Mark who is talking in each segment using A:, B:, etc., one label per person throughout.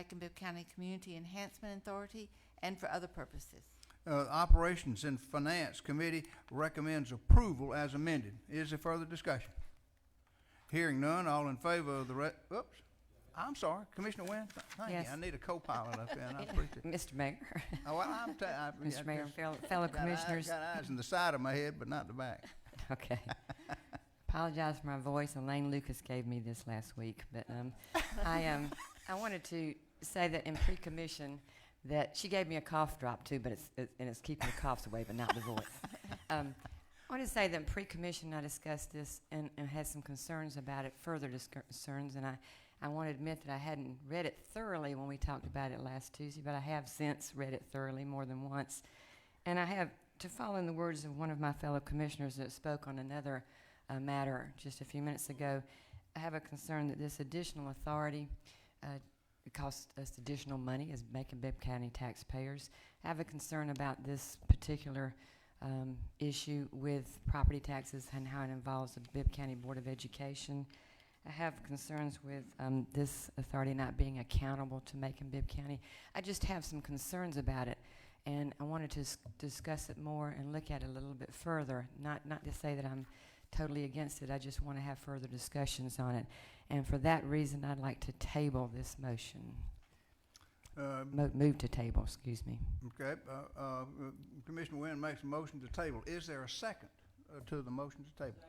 A: Macon-Bibb County Community Enhancement Authority and for other purposes.
B: Operations and Finance Committee recommends approval as amended. Is there further discussion? Hearing none, all in favor of the oops, I'm sorry, Commissioner Wynn. Thank
C: Yes.
B: you. I need a co-pilot up here, and I appreciate it.
C: Mr. Mayor,
B: Oh, well,
C: Mr. Mayor, fellow commissioners.
B: Got eyes in the side of my head, but not the back.
C: Okay. Apologize for my voice. Elaine Lucas gave me this last week, but I wanted to say that in pre-commission that she gave me a cough drop too, but it's keeping the coughs away, but not the voice. I want to say that in pre-commission I discussed this and had some concerns about it, further concerns, and I want to admit that I hadn't read it thoroughly when we talked about it last Tuesday, but I have since read it thoroughly more than once. And I have, to follow in the words of one of my fellow commissioners that spoke on another matter just a few minutes ago, I have a concern that this additional authority costs us additional money as Macon-Bibb County taxpayers. I have a concern about this particular issue with property taxes and how it involves the Bibb County Board of Education. I have concerns with this authority not being accountable to Macon-Bibb County. I just have some concerns about it, and I wanted to discuss it more and look at it a little bit further. Not to say that I'm totally against it. I just want to have further discussions on it, and for that reason, I'd like to table this motion. Move to table. Excuse me.
B: Okay. Commissioner Wynn makes a motion to table. Is there a second to the motion to table?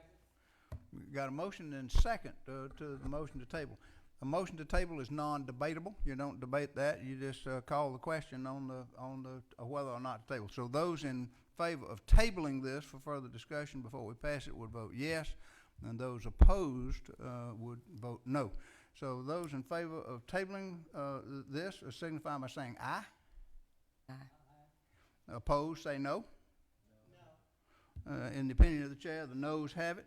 B: We got a motion and second to the motion to table. A motion to table is non-debatable. You don't debate that. You just call the question on the whether or not to table. So those in favor of tabling this for further discussion before we pass it would vote yes, and those opposed would vote no. So those in favor of tabling this signify by saying aye.
C: Aye.
B: Opposed, say no. In the opinion of the chair, the noes have it.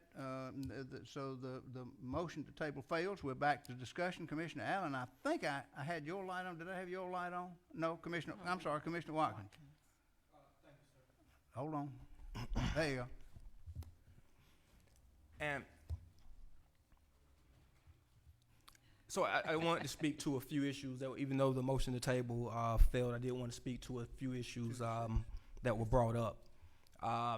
B: So the motion to table fails. We're back to discussion. Commissioner Allen, I think I had your light on. Did I have your light on? No, Commissioner. I'm sorry, Commissioner Watkins.
D: Thank you, sir.
B: Hold on. There you go.
D: And so I wanted to speak to a few issues that, even though the motion to table failed, I did want to speak to a few issues that were brought up.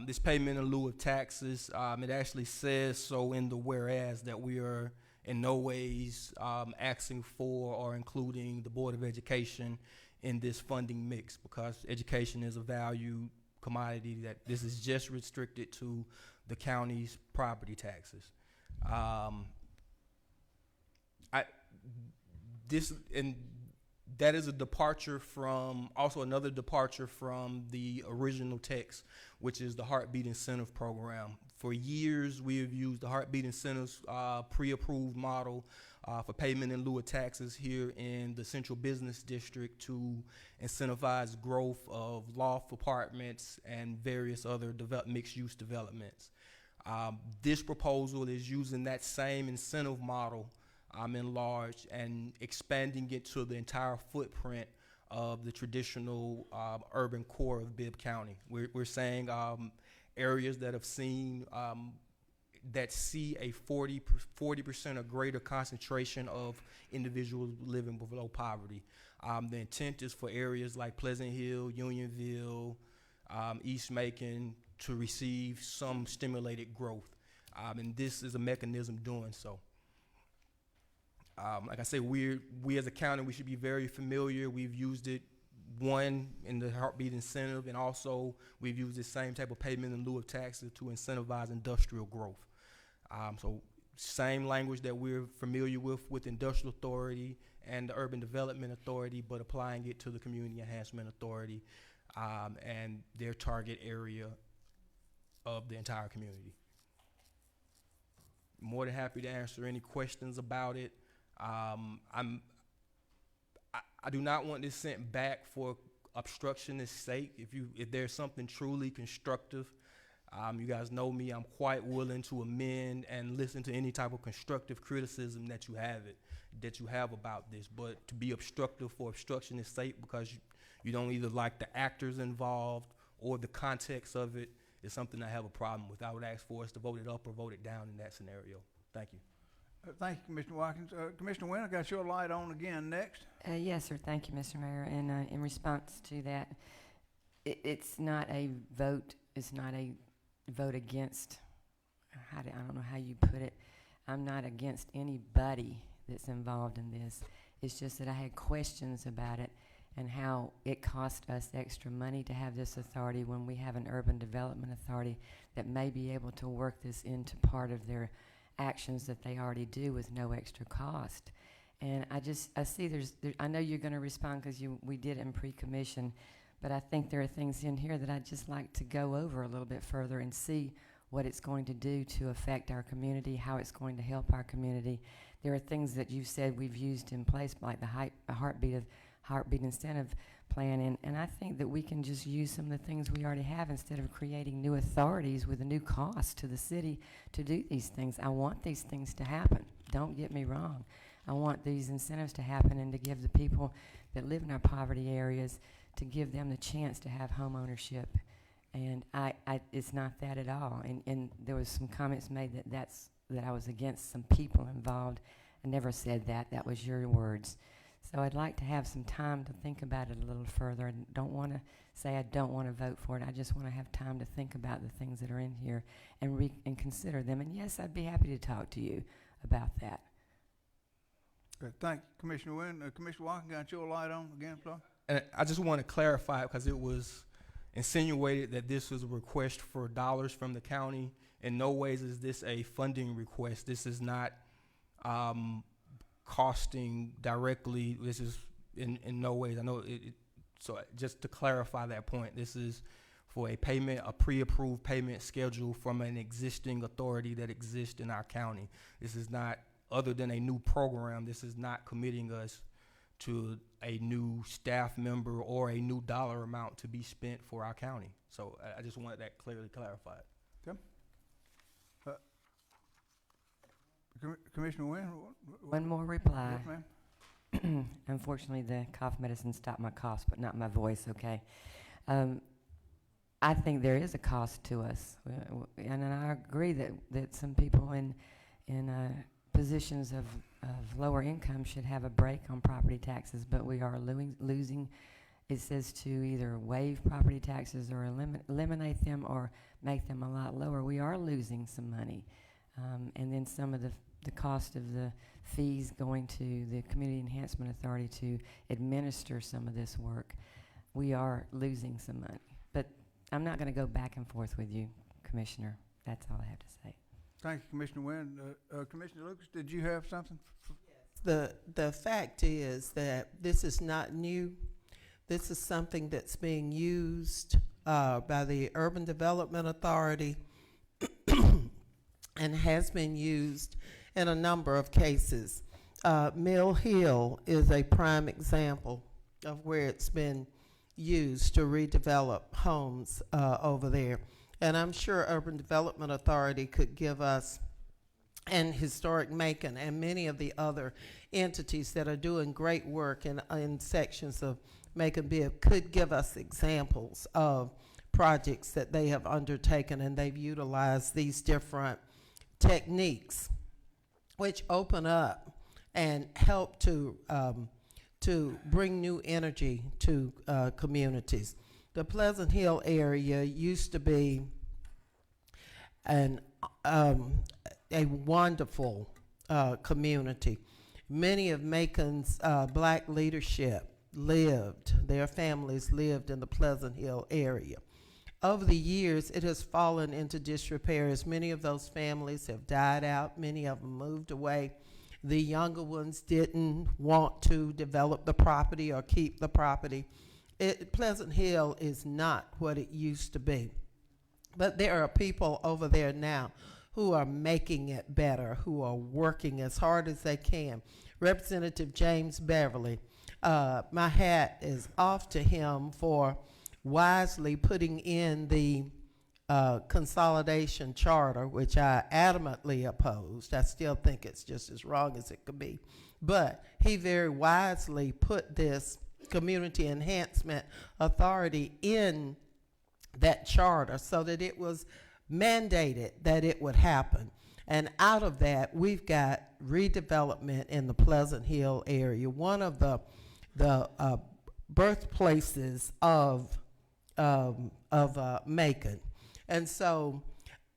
D: This payment in lieu of taxes, it actually says so in the whereas that we are in no ways asking for or including the Board of Education in this funding mix, because education is a valued commodity, that this is just restricted to the county's property taxes. That is a departure from, also another departure from the original text, which is the Heartbeat Incentive Program. For years, we have used the Heartbeat Incentives pre-approved model for payment in lieu of taxes here in the Central Business District to incentivize growth of loft apartments and various other mixed-use developments. This proposal is using that same incentive model enlarged and expanding it to the entire footprint of the traditional urban core of Bibb County. We're saying areas that have seen that see a 40% or greater concentration of individuals living below poverty. The intent is for areas like Pleasant Hill, Unionville, East Macon to receive some stimulated growth, and this is a mechanism doing so. Like I say, we as a county, we should be very familiar. We've used it, one, in the Heartbeat Incentive, and also we've used the same type of payment in lieu of taxes to incentivize industrial growth. So same language that we're familiar with Industrial Authority and the Urban Development Authority, but applying it to the Community Enhancement Authority and their target area of the entire community. More than happy to answer any questions about it. I do not want this sent back for obstructionist sake. If there's something truly constructive, you guys know me, I'm quite willing to amend and listen to any type of constructive criticism that you have about this. But to be obstructive for obstructionist sake because you don't either like the actors involved or the context of it is something I have a problem with. I would ask for us to vote it up or vote it down in that scenario. Thank you.
B: Thank you, Commissioner Watkins. Commissioner Wynn, I got your light on again next.
C: Yes, sir. Thank you, Mr. Mayor. And in response to that, it's not a vote. It's not a vote against. I don't know how you put it. I'm not against anybody that's involved in this. It's just that I had questions about it and how it cost us extra money to have this authority when we have an urban development authority that may be able to work this into part of their actions that they already do with no extra cost. And I see I know you're going to respond because we did it in pre-commission, but I think there are things in here that I'd just like to go over a little bit further and see what it's going to do to affect our community, how it's going to help our community. There are things that you've said we've used in place, like the heartbeat incentive plan, and I think that we can just use some of the things we already have instead of creating new authorities with a new cost to the city to do these things. I want these things to happen. Don't get me wrong. I want these incentives to happen and to give the people that live in our poverty areas, to give them the chance to have home ownership. And it's not that at all. And there was some comments made that I was against some people involved. I never said that. That was your words. So I'd like to have some time to think about it a little further. I don't want to say I don't want to vote for it. I just want to have time to think about the things that are in here and consider them. And yes, I'd be happy to talk to you about that.
B: Good. Thank you, Commissioner Wynn. Commissioner Watkins, got your light on again, please?
D: And I just want to clarify, because it was insinuated that this was a request for dollars from the county. In no ways is this a funding request. This is not costing directly. This is in no ways. I know so just to clarify that point, this is for a pre-approved payment schedule from an existing authority that exists in our county. This is not, other than a new program, this is not committing us to a new staff member or a new dollar amount to be spent for our county. So I just wanted that clearly clarified.
B: Okay. Commissioner Wynn?
C: One more reply.
B: Yes, ma'am.
C: Unfortunately, the cough medicine stopped my coughs, but not my voice, okay? I think there is a cost to us. And I agree that some people in positions of lower income should have a break on property taxes, but we are losing. It says to either waive property taxes or eliminate them or make them a lot lower. We are losing some money. And then some of the cost of the fees going to the Community Enhancement Authority to administer some of this work, we are losing some money. But I'm not going to go back and forth with you, Commissioner. That's all I have to say.
B: Thank you, Commissioner Wynn. Commissioner Lucas, did you have something?
E: The fact is that this is not new. This is something that's being used by the Urban Development Authority and has been used in a number of cases. Mill Hill is a prime example of where it's been used to redevelop homes over there. And I'm sure Urban Development Authority could give us, and Historic Macon and many of the other entities that are doing great work in sections of Macon-Bibb could give us examples of projects that they have undertaken, and they've utilized these different techniques which open up and help to bring new energy to communities. The Pleasant Hill area used to be a wonderful community. Many of Macon's black leadership their families lived in the Pleasant Hill area. Over the years, it has fallen into disrepair as many of those families have died out. Many of them moved away. The younger ones didn't want to develop the property or keep the property. Pleasant Hill is not what it used to be. But there are people over there now who are making it better, who are working as hard as they can. Representative James Beverly, my hat is off to him for wisely putting in the consolidation charter, which I adamantly opposed. I still think it's just as wrong as it could be. But he very wisely put this Community Enhancement Authority in that charter so that it was mandated that it would happen. And out of that, we've got redevelopment in the Pleasant Hill area, one of the birthplaces of Macon. And so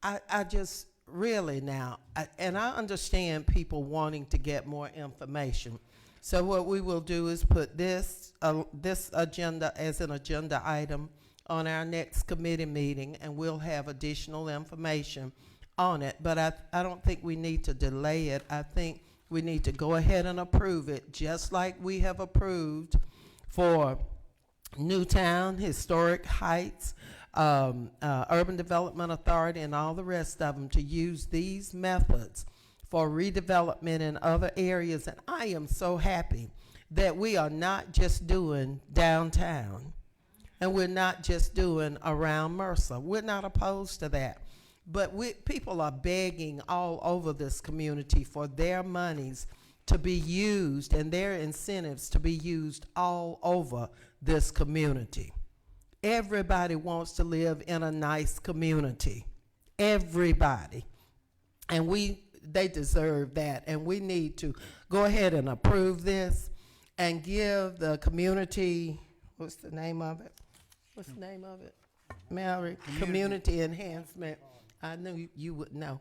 E: I just really now, and I understand people wanting to get more information. So what we will do is put this agenda as an agenda item on our next committee meeting, and we'll have additional information on it. But I don't think we need to delay it. I think we need to go ahead and approve it, just like we have approved for Newtown, Historic Heights, Urban Development Authority, and all the rest of them, to use these methods for redevelopment in other areas. And I am so happy that we are not just doing downtown, and we're not just doing around Mercer. We're not opposed to that. But people are begging all over this community for their monies to be used and their incentives to be used all over this community. Everybody wants to live in a nice community. Everybody. And they deserve that. And we need to go ahead and approve this and give the community, what's the name of it? What's the name of it? Mary, Community Enhancement. I knew you would know.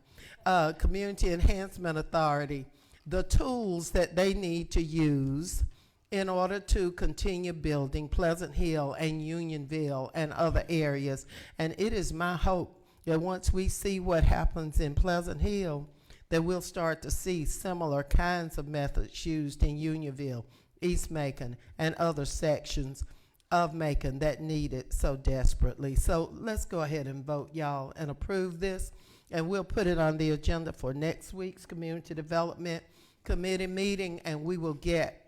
E: Community Enhancement Authority, the tools that they need to use in order to continue building Pleasant Hill and Unionville and other areas. And it is my hope that once we see what happens in Pleasant Hill, that we'll start to see similar kinds of methods used in Unionville, East Macon, and other sections of Macon that need it so desperately. So let's go ahead and vote, y'all, and approve this, and we'll put it on the agenda for next week's Community Development Committee meeting, and we will get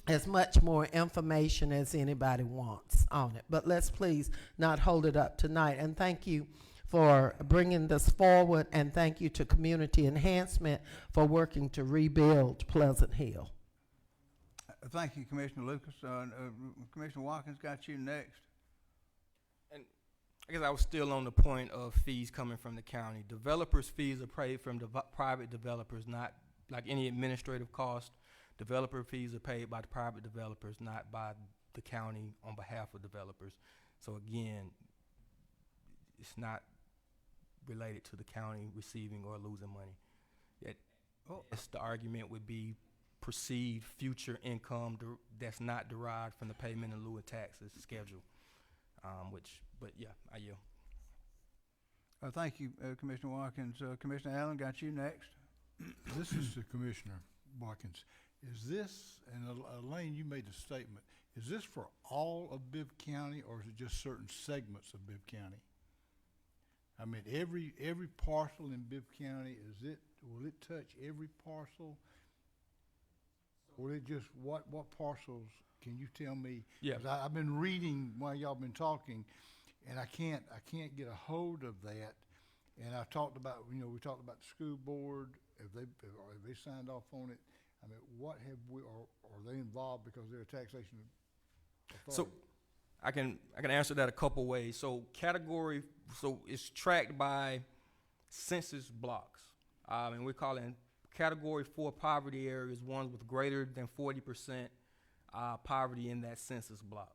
E: as much more information as anybody wants on it. But let's please not hold it up tonight. And thank you for bringing this forward, and thank you to Community Enhancement for working to rebuild Pleasant Hill.
B: Thank you, Commissioner Lucas. Commissioner Watkins, got you next.
D: And I guess I was still on the point of fees coming from the county. Developers' fees are paid from private developers, not like any administrative cost. Developer fees are paid by the private developers, not by the county on behalf of developers. So again, it's not related to the county receiving or losing money. Yes, the argument would be perceived future income that's not derived from the payment in lieu of taxes schedule, but yeah, I yield.
B: Thank you, Commissioner Watkins. Commissioner Allen, got you next.
F: This is to Commissioner Watkins. Is this, and Elaine, you made the statement, is this for all of Bibb County, or is it just certain segments of Bibb County? I mean, every parcel in Bibb County, will it touch every parcel? Or it just, what parcels, can you tell me?
D: Yeah.
F: 'Cause I've been reading while y'all been talking, and I can't get a hold of that. And I talked about, we talked about the school board, if they signed off on it. I mean, what have we, or are they involved because they're a taxation authority?
D: So I can answer that a couple ways. So it's tracked by census blocks, and we're calling Category 4 poverty areas ones with greater than 40% poverty in that census block,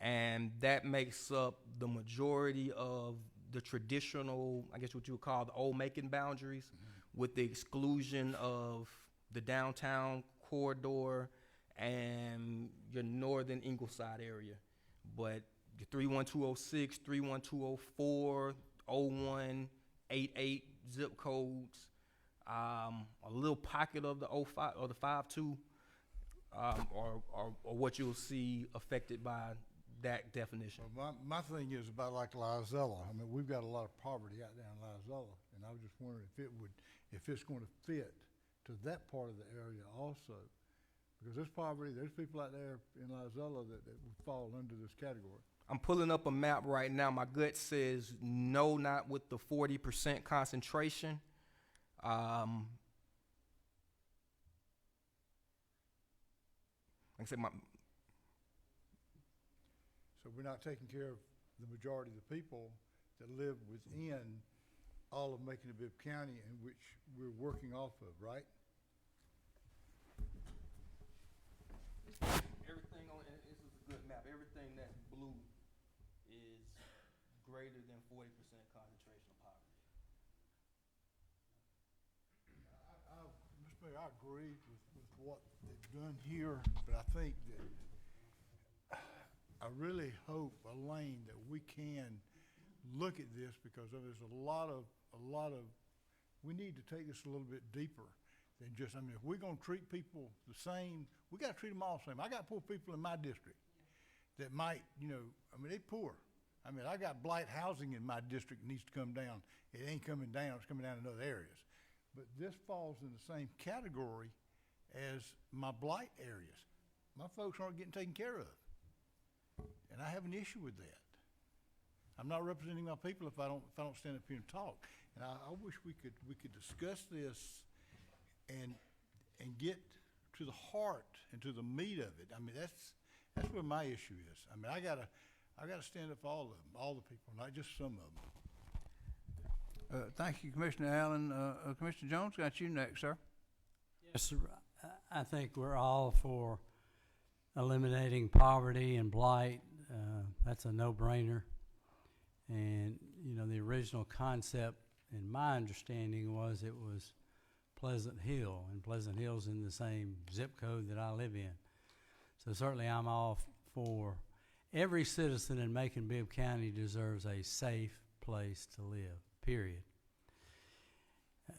D: and that makes up the majority of the traditional, I guess what you would call the old Macon boundaries, with the exclusion of the downtown corridor and your northern Ingleside area. But your 31206, 31204, 0188 zip codes, a little pocket of the 05 or the 52, or what you'll see affected by that definition.
F: Well, my thing is about like Lizella. I mean, we've got a lot of poverty out there in Lizella, and I was just wondering if it's going to fit to that part of the area also, because there's poverty. There's people out there in Lizella that would fall under this category.
D: I'm pulling up a map right now. My gut says no, not with the 40% concentration. Like I said,
F: So we're not taking care of the majority of the people that live within all of Macon-Bibb County in which we're working off of, right?
D: Everything on, and this is a good map, everything that's blue is greater than 40% concentration of poverty.
F: Mr. Mayor, I agree with what they've done here, but I think that I really hope, Elaine, that we can look at this because there's a lot of, we need to take this a little bit deeper than just, I mean, if we're gonna treat people the same, we gotta treat them all the same. I got poor people in my district that might, you know, I mean, they poor. I mean, I got blight housing in my district that needs to come down. It ain't coming down, it's coming down in other areas. But this falls in the same category as my blight areas. My folks aren't getting taken care of. And I have an issue with that. I'm not representing my people if I don't stand up here and talk. And I wish we could discuss this and get to the heart and to the meat of it. I mean, that's where my issue is. I mean, I gotta stand up for all of them, all the people, not just some of them.
B: Thank you, Commissioner Allen. Commissioner Jones, got you next, sir.
G: Yes, sir. I think we're all for eliminating poverty and blight. That's a no-brainer. And, you know, the original concept, in my understanding, was it was Pleasant Hill, and Pleasant Hill's in the same zip code that I live in. So certainly I'm all for every citizen in Macon-Bibb County deserves a safe place to live, period.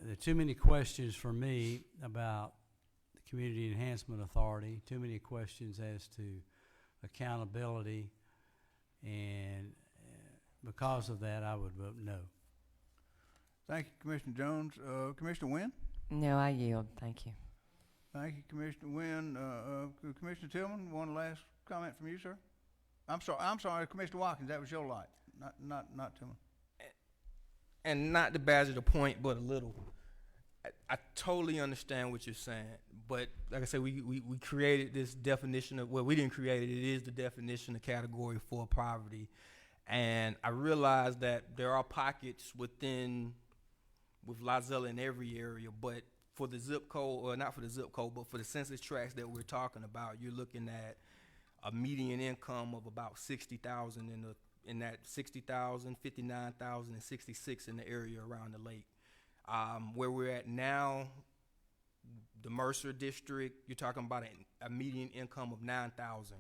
G: There are too many questions for me about the Community Enhancement Authority, too many questions as to accountability, and because of that, I would vote no.
B: Thank you, Commissioner Jones. Commissioner Wynn?
C: No, I yield. Thank you.
B: Thank you, Commissioner Wynn. Commissioner Tillman, one last comment from you, sir? I'm sorry, Commissioner Watkins, that was your light, not Tillman.
D: And not to badger the point, but a little. I totally understand what you're saying, but like I said, we created this definition of, well, we didn't create it. It is the definition, the category for poverty, and I realize that there are pockets with Lizella in every area, but for the zip code, or not for the zip code, but for the census tracts that we're talking about, you're looking at a median income of about 60,000 in that 60,000, 59,000, and 66 in the area around the lake. Where we're at now, the Mercer district, you're talking about a median income of 9,000.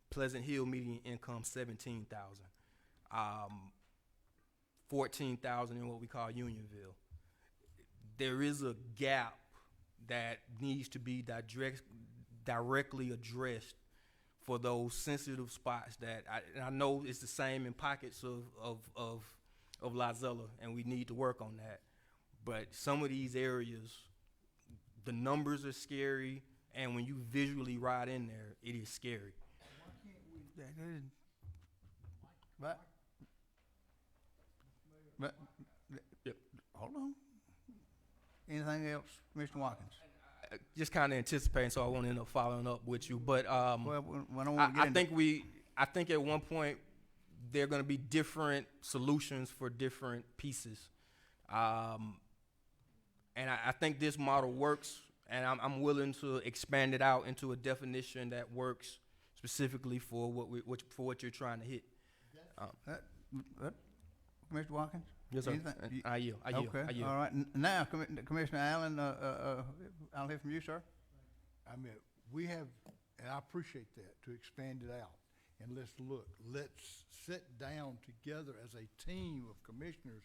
D: Pleasant Hill median income 17,000. 14,000 in what we call Unionville. There is a gap that needs to be directly addressed for those sensitive spots that I know it's the same in pockets of Lizella, and we need to work on that. But some of these areas, the numbers are scary, and when you visually ride in there, it is scary.
B: But,
D: Yep.
B: hold on. Anything else, Commissioner Watkins?
D: Just kind of anticipating, so I won't end up following up with you. But
B: Well, I don't want to get into.
D: I think at one point there are going to be different solutions for different pieces, and I think this model works, and I'm willing to expand it out into a definition that works specifically for what you're trying to hit.
B: Commissioner Watkins?
D: Yes, sir.
B: Anything?
D: I yield.
B: Okay, all right. Now, Commissioner Allen, I'll hear from you, sir.
F: I mean, we have, and I appreciate that, to expand it out. And let's sit down together as a team of commissioners,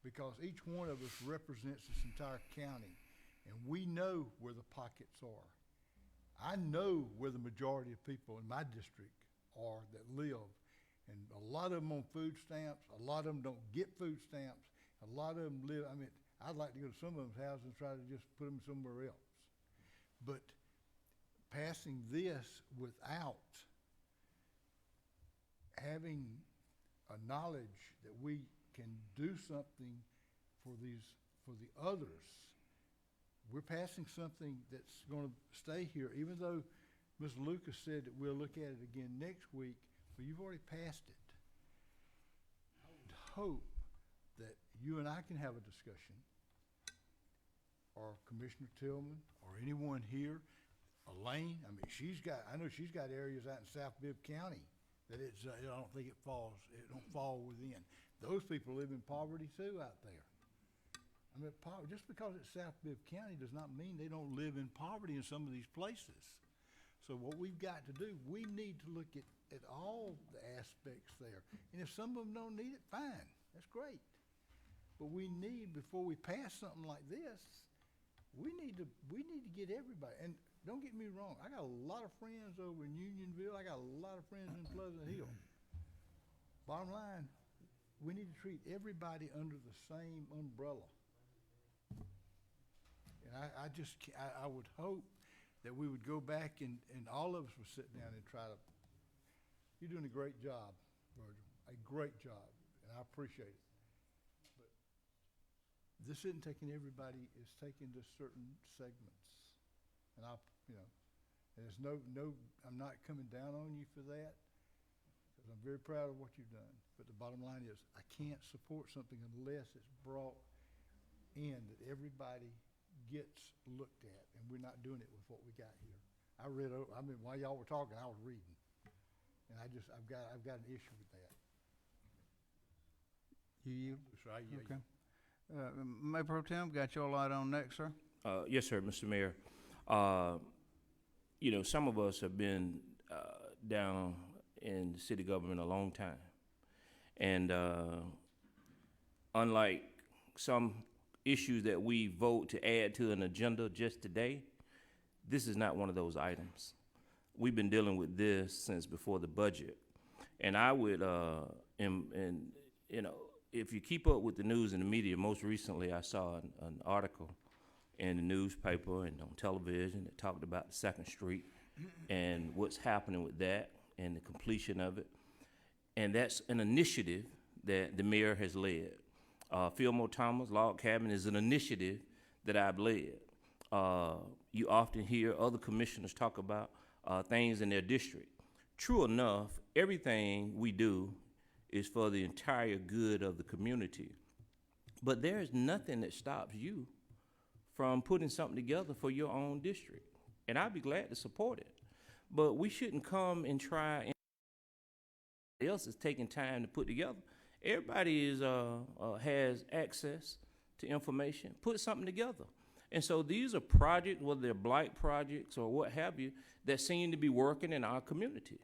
F: because each one of us represents this entire county, and we know where the pockets are. I know where the majority of people in my district are that live, and a lot of them on food stamps, a lot of them don't get food stamps, a lot of them live, I mean, I'd like to go to some of them's houses and try to just put them somewhere else. But passing this without having a knowledge that we can do something for the others, we're passing something that's going to stay here, even though Ms. Lucas said that we'll look at it again next week. Well, you've already passed it. I would hope that you and I can have a discussion, or Commissioner Tillman, or anyone here, Elaine, I mean, I know she's got areas out in South Bibb County that I don't think it don't fall within. Those people live in poverty too out there. I mean, just because it's South Bibb County does not mean they don't live in poverty in some of these places. So what we've got to do, we need to look at all the aspects there. And if some of them don't need it, fine, that's great. But we need, before we pass something like this, we need to get everybody. And don't get me wrong, I got a lot of friends over in Unionville. I got a lot of friends in Pleasant Hill. Bottom line, we need to treat everybody under the same umbrella. And I would hope that we would go back and all of us would sit down and try to, you're doing a great job, Virgil, a great job, and I appreciate it. But this isn't taking everybody, it's taking to certain segments. And and there's I'm not coming down on you for that, because I'm very proud of what you've done. But the bottom line is, I can't support something unless it's brought in that everybody gets looked at, and we're not doing it with what we got here. While y'all were talking, I was reading, and I've got an issue with that.
B: You yield?
F: So I yield.
B: Okay. Mayor Pro Tem, got your light on next, sir?
H: Yes, sir, Mr. Mayor. Some of us have been down in city government a long time. And unlike some issues that we vote to add to an agenda just today, this is not one of those items. We've been dealing with this since before the budget. And I would, if you keep up with the news and the media, most recently I saw an article in the newspaper and on television that talked about the 2nd Street and what's happening with that and the completion of it. And that's an initiative that the mayor has led. Fillmore Thomas Log Cabin is an initiative that I've led. You often hear other commissioners talk about things in their district. True enough, everything we do is for the entire good of the community. But there is nothing that stops you from putting something together for your own district. And I'd be glad to support it. But we shouldn't come and try and else is taking time to put together. Everybody has access to information. Put something together. And so these are projects, whether they're blight projects or what have you, that seem to be working in our community,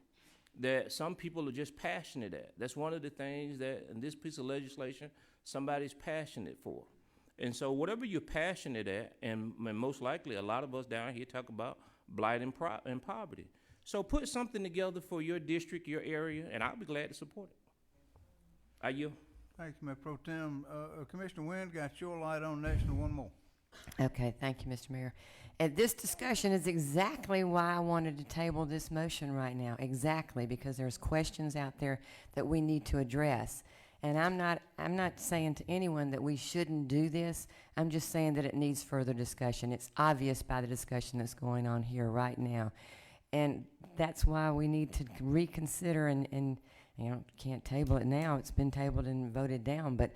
H: that some people are just passionate at. That's one of the things that in this piece of legislation, somebody's passionate for. And so whatever you're passionate at, and most likely a lot of us down here talk about blight and poverty. So put something together for your district, your area, and I'll be glad to support it. Are you?
B: Thank you, Mayor Pro Tem. Commissioner Wynn, got your light on next, and one more.
C: Okay, thank you, Mr. Mayor. And this discussion is exactly why I wanted to table this motion right now. Exactly, because there's questions out there that we need to address. And I'm not saying to anyone that we shouldn't do this. I'm just saying that it needs further discussion. It's obvious by the discussion that's going on here right now. And that's why we need to reconsider and can't table it now. It's been tabled and voted down, but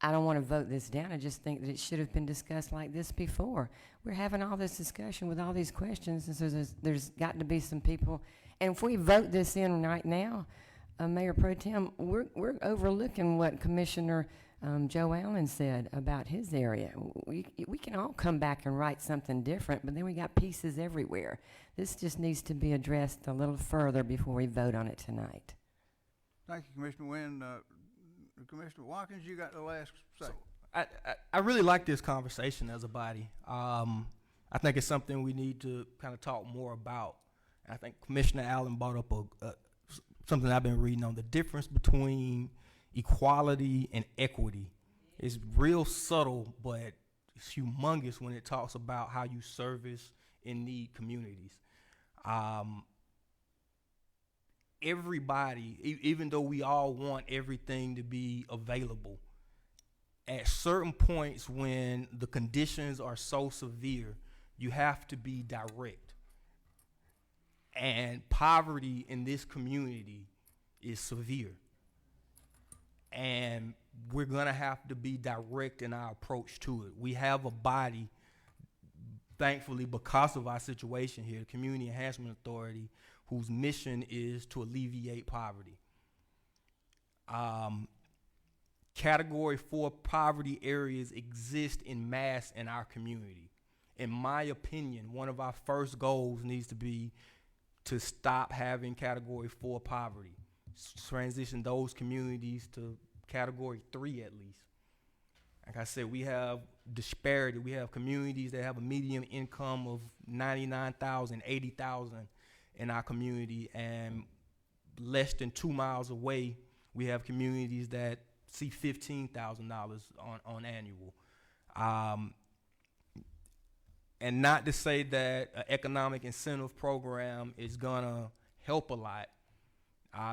C: I don't want to vote this down. I just think that it should have been discussed like this before. We're having all this discussion with all these questions, and so there's got to be some people. And if we vote this in right now, Mayor Pro Tem, we're overlooking what Commissioner Joe Allen said about his area. We can all come back and write something different, but then we got pieces everywhere. This just needs to be addressed a little further before we vote on it tonight.
B: Thank you, Commissioner Wynn. Commissioner Watkins, you got the last say.
D: So I really like this conversation as a body. I think it's something we need to kind of talk more about. I think Commissioner Allen brought up something I've been reading on, the difference between equality and equity. It's real subtle, but it's humongous when it talks about how you service in need communities. Everybody, even though we all want everything to be available, at certain points when the conditions are so severe, you have to be direct. And poverty in this community is severe. and we're gonna have to be direct in our approach to it. We have a body, thankfully, because of our situation here, the Community Enhancement Authority, whose mission is to alleviate poverty. Category 4 poverty areas exist in mass in our community. In my opinion, one of our first goals needs to be to stop having Category 4 poverty, transition those communities to Category 3 at least. Like I said, we have disparity. We have communities that have a median income of $99,000, $80,000 in our community, and less than 2 miles away, we have communities that see $15,000 on annual. And not to say that an economic incentive program is gonna help a lot.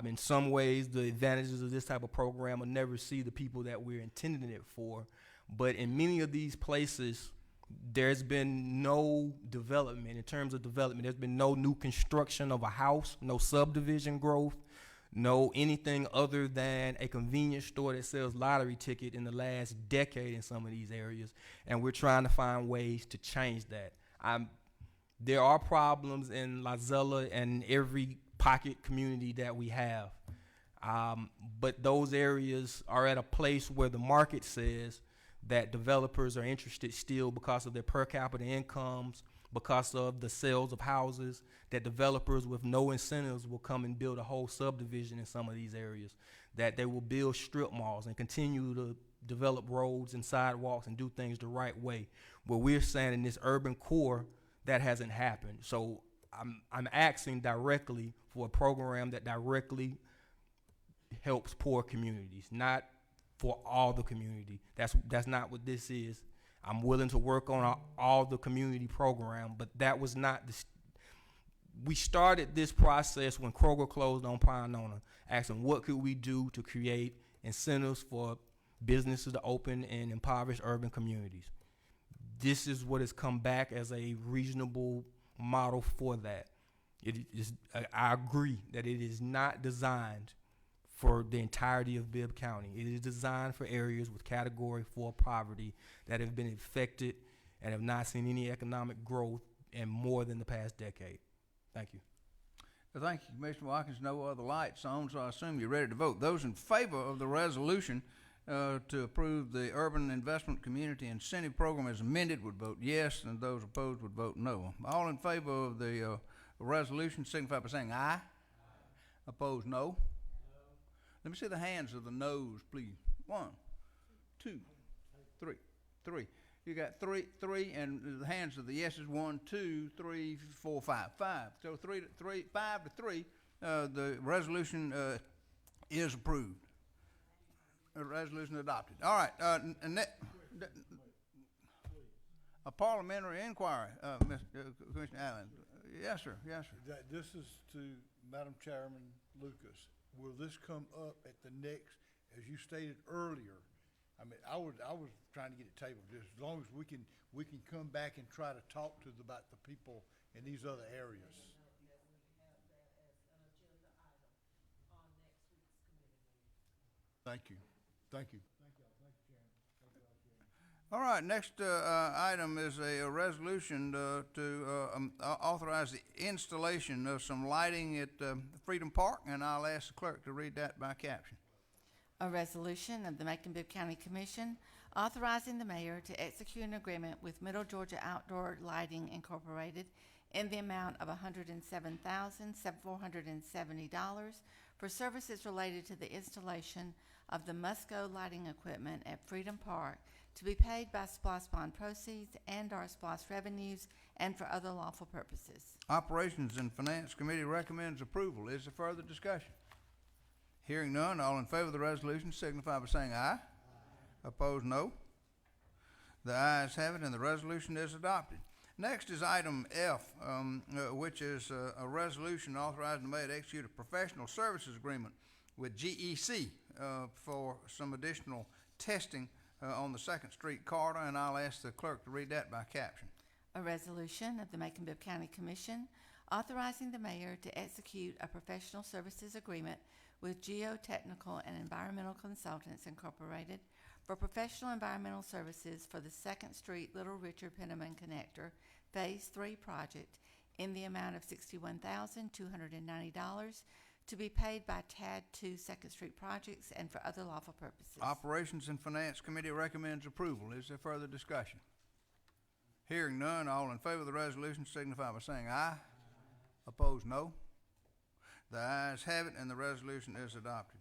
D: In some ways, the advantages of this type of program will never see the people that we're intending it for. But in many of these places, there's been no development. In terms of development, there's been no new construction of a house, no subdivision growth, no anything other than a convenience store that sells lottery ticket in the last decade in some of these areas. And we're trying to find ways to change that. There are problems in La Zella and every pocket community that we have. But those areas are at a place where the market says that developers are interested still because of their per capita incomes, because of the sales of houses, that developers with no incentives will come and build a whole subdivision in some of these areas, that they will build strip malls and continue to develop roads and sidewalks and do things the right way. Where we're saying in this urban core, that hasn't happened. So I'm asking directly for a program that directly helps poor communities, not for all the community. That's not what this is. I'm willing to work on all the community program, but that was not we started this process when Kroger closed on Pinona, asking what could we do to create incentives for businesses to open in impoverished urban communities. This is what has come back as a reasonable model for that. I agree that it is not designed for the entirety of Bibb County. It is designed for areas with Category 4 poverty that have been affected and have not seen any economic growth in more than the past decade. Thank you.
B: Thank you, Commissioner Watkins. No other lights on, so I assume you're ready to vote. Those in favor of the resolution to approve the Urban Investment Community Incentive Program as amended would vote yes, and those opposed would vote no. All in favor of the resolution signify by saying aye. Opposed, no. Let me see the hands of the noes, please. 1, 2, 3, 3. You got three, and the hands of the yeses. 1, 2, 3, 4, 5. 5. So 5 to 3. The resolution is approved. The resolution adopted. All right. A parliamentary inquiry, Commissioner Allen. Yes, sir. Yes, sir.
F: This is to Madam Chairman Lucas. Will this come up at the next, as you stated earlier? I mean, I was trying to get it tabled, just as long as we can come back and try to talk about the people in these other areas. Thank you. Thank you.
B: All right, next item is a resolution to authorize the installation of some lighting at Freedom Park, and I'll ask the clerk to read that by caption.
A: A resolution of the Macon-Bibb County Commission authorizing the mayor to execute an agreement with Middle Georgia Outdoor Lighting Incorporated in the amount of $107,470 for services related to the installation of the Musco lighting equipment at Freedom Park to be paid by SPOS bond proceeds and/or SPOS revenues and for other lawful purposes.
B: Operations and Finance Committee recommends approval. Is there further discussion? Hearing none, all in favor of the resolution signify by saying aye. Opposed, no. The ayes have it, and the resolution is adopted. Next is item F, which is a resolution authorizing the mayor to execute a professional services agreement with GEC for some additional testing on the 2nd Street corridor, and I'll ask the clerk to read that by caption.
A: A resolution of the Macon-Bibb County Commission authorizing the mayor to execute a professional services agreement with Geotechnical and Environmental Consultants Incorporated for professional environmental services for the 2nd Street Little Richard Penniman Connector Phase 3 project in the amount of $61,290 to be paid by TAD 2 2nd Street Projects and for other lawful purposes.
B: Operations and Finance Committee recommends approval. Is there further discussion? Hearing none, all in favor of the resolution signify by saying aye. Opposed, no. The ayes have it, and the resolution is adopted.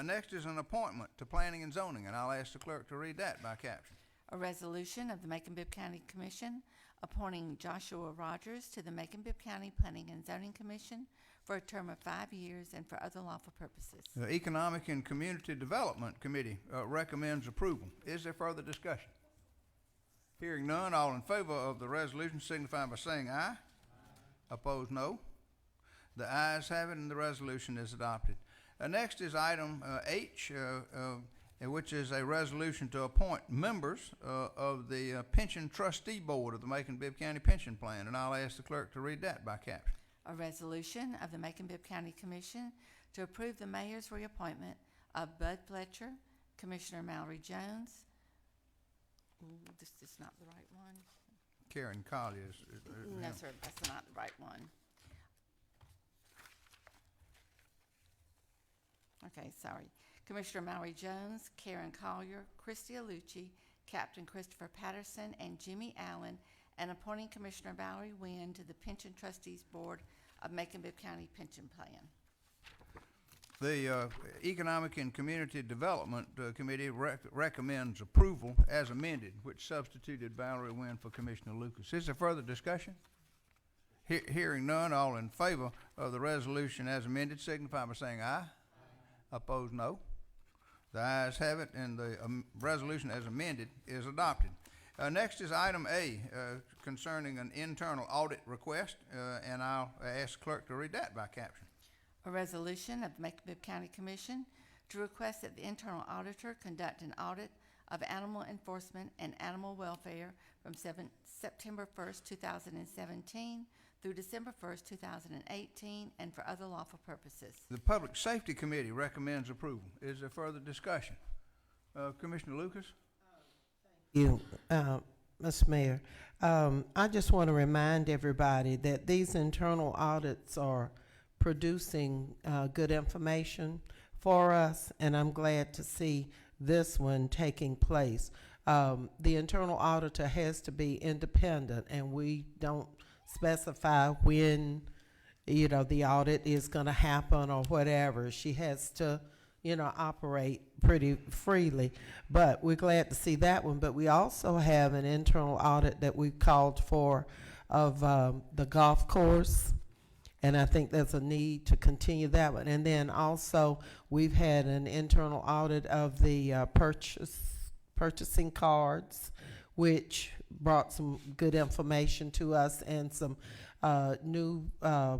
B: Next is an appointment to Planning and Zoning, and I'll ask the clerk to read that by caption.
A: A resolution of the Macon-Bibb County Commission appointing Joshua Rogers to the Macon-Bibb County Planning and Zoning Commission for a term of 5 years and for other lawful purposes.
B: The Economic and Community Development Committee recommends approval. Is there further discussion? Hearing none, all in favor of the resolution signify by saying aye. Opposed, no. The ayes have it, and the resolution is adopted. Next is item H, which is a resolution to appoint members of the Pension Trustee Board of the Macon-Bibb County Pension Plan, and I'll ask the clerk to read that by caption.
A: A resolution of the Macon-Bibb County Commission to approve the mayor's reappointment of Bud Fletcher, Commissioner Mallory Jones. Ooh, this is not the right one.
B: Karen Collier is
A: No, sir, that's not the right one. Okay, sorry. Commissioner Mallory Jones, Karen Collier, Christy Alucci, Captain Christopher Patterson, and Jimmy Allen, and appointing Commissioner Valerie Wynn to the Pension Trustees Board of Macon-Bibb County Pension Plan.
B: The Economic and Community Development Committee recommends approval as amended, which substituted Valerie Wynn for Commissioner Lucas. Is there further discussion? Hearing none, all in favor of the resolution as amended signify by saying aye. Opposed, no. The ayes have it, and the resolution as amended is adopted. Next is item A, concerning an internal audit request, and I'll ask the clerk to read that by caption.
A: A resolution of the Macon-Bibb County Commission to request that the internal auditor conduct an audit of animal enforcement and animal welfare from September 1st, 2017 through December 1st, 2018, and for other lawful purposes.
B: The Public Safety Committee recommends approval. Is there further discussion? Commissioner Lucas?
E: You, Mr. Mayor. I just want to remind everybody that these internal audits are producing good information for us, and I'm glad to see this one taking place. The internal auditor has to be independent, and we don't specify when, the audit is going to happen or whatever. She has to, operate pretty freely. But we're glad to see that one. But we also have an internal audit that we've called for of the golf course. And I think there's a need to continue that one. And then also we've had an internal audit of the purchasing cards, which brought some good information to us, and some new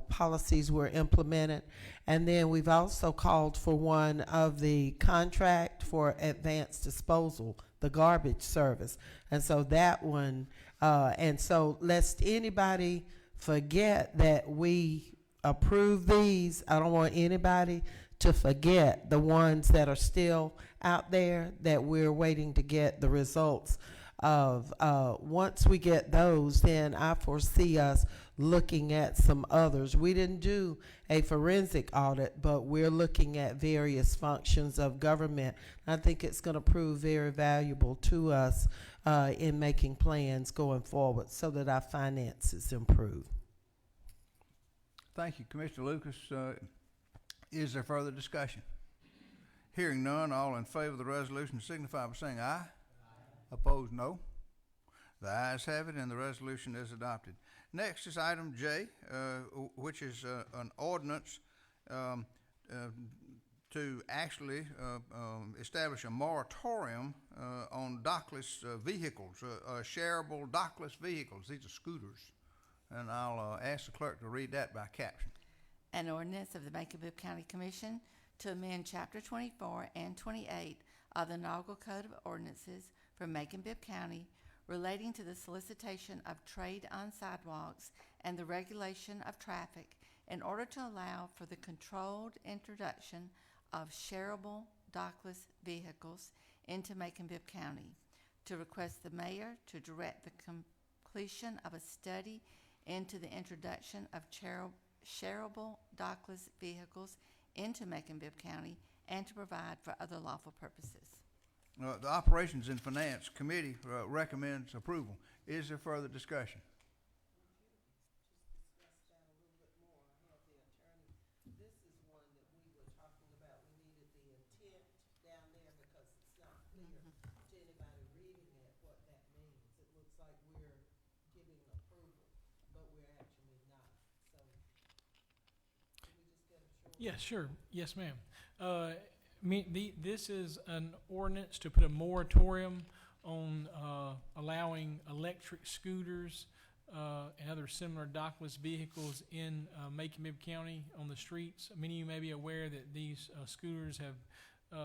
E: policies were implemented. And then we've also called for one of the contract for advanced disposal, the garbage service. And so that one, and so lest anybody forget that we approve these, I don't want anybody to forget the ones that are still out there that we're waiting to get the results of. Once we get those, then I foresee us looking at some others. We didn't do a forensic audit, but we're looking at various functions of government. I think it's going to prove very valuable to us in making plans going forward so that our finances improve.
B: Thank you, Commissioner Lucas. Is there further discussion? Hearing none, all in favor of the resolution signify by saying aye. Opposed, no. The ayes have it, and the resolution is adopted. Next is item J, which is an ordinance to actually establish a moratorium on dockless vehicles, shareable dockless vehicles. These are scooters. And I'll ask the clerk to read that by caption.
A: An ordinance of the Macon-Bibb County Commission to amend Chapter 24 and 28 of the Inaugural Code of Ordinances for Macon-Bibb County relating to the solicitation of trade on sidewalks and the regulation of traffic in order to allow for the controlled introduction of shareable dockless vehicles into Macon-Bibb County, to request the mayor to direct the completion of a study into the introduction of shareable dockless vehicles into Macon-Bibb County, and to provide for other lawful purposes.
B: The Operations and Finance Committee recommends approval. Is there further discussion?
I: Yeah, sure. Yes, ma'am. This is an ordinance to put a moratorium on allowing electric scooters and other similar dockless vehicles in Macon-Bibb County on the streets. Many of you may be aware that these scooters have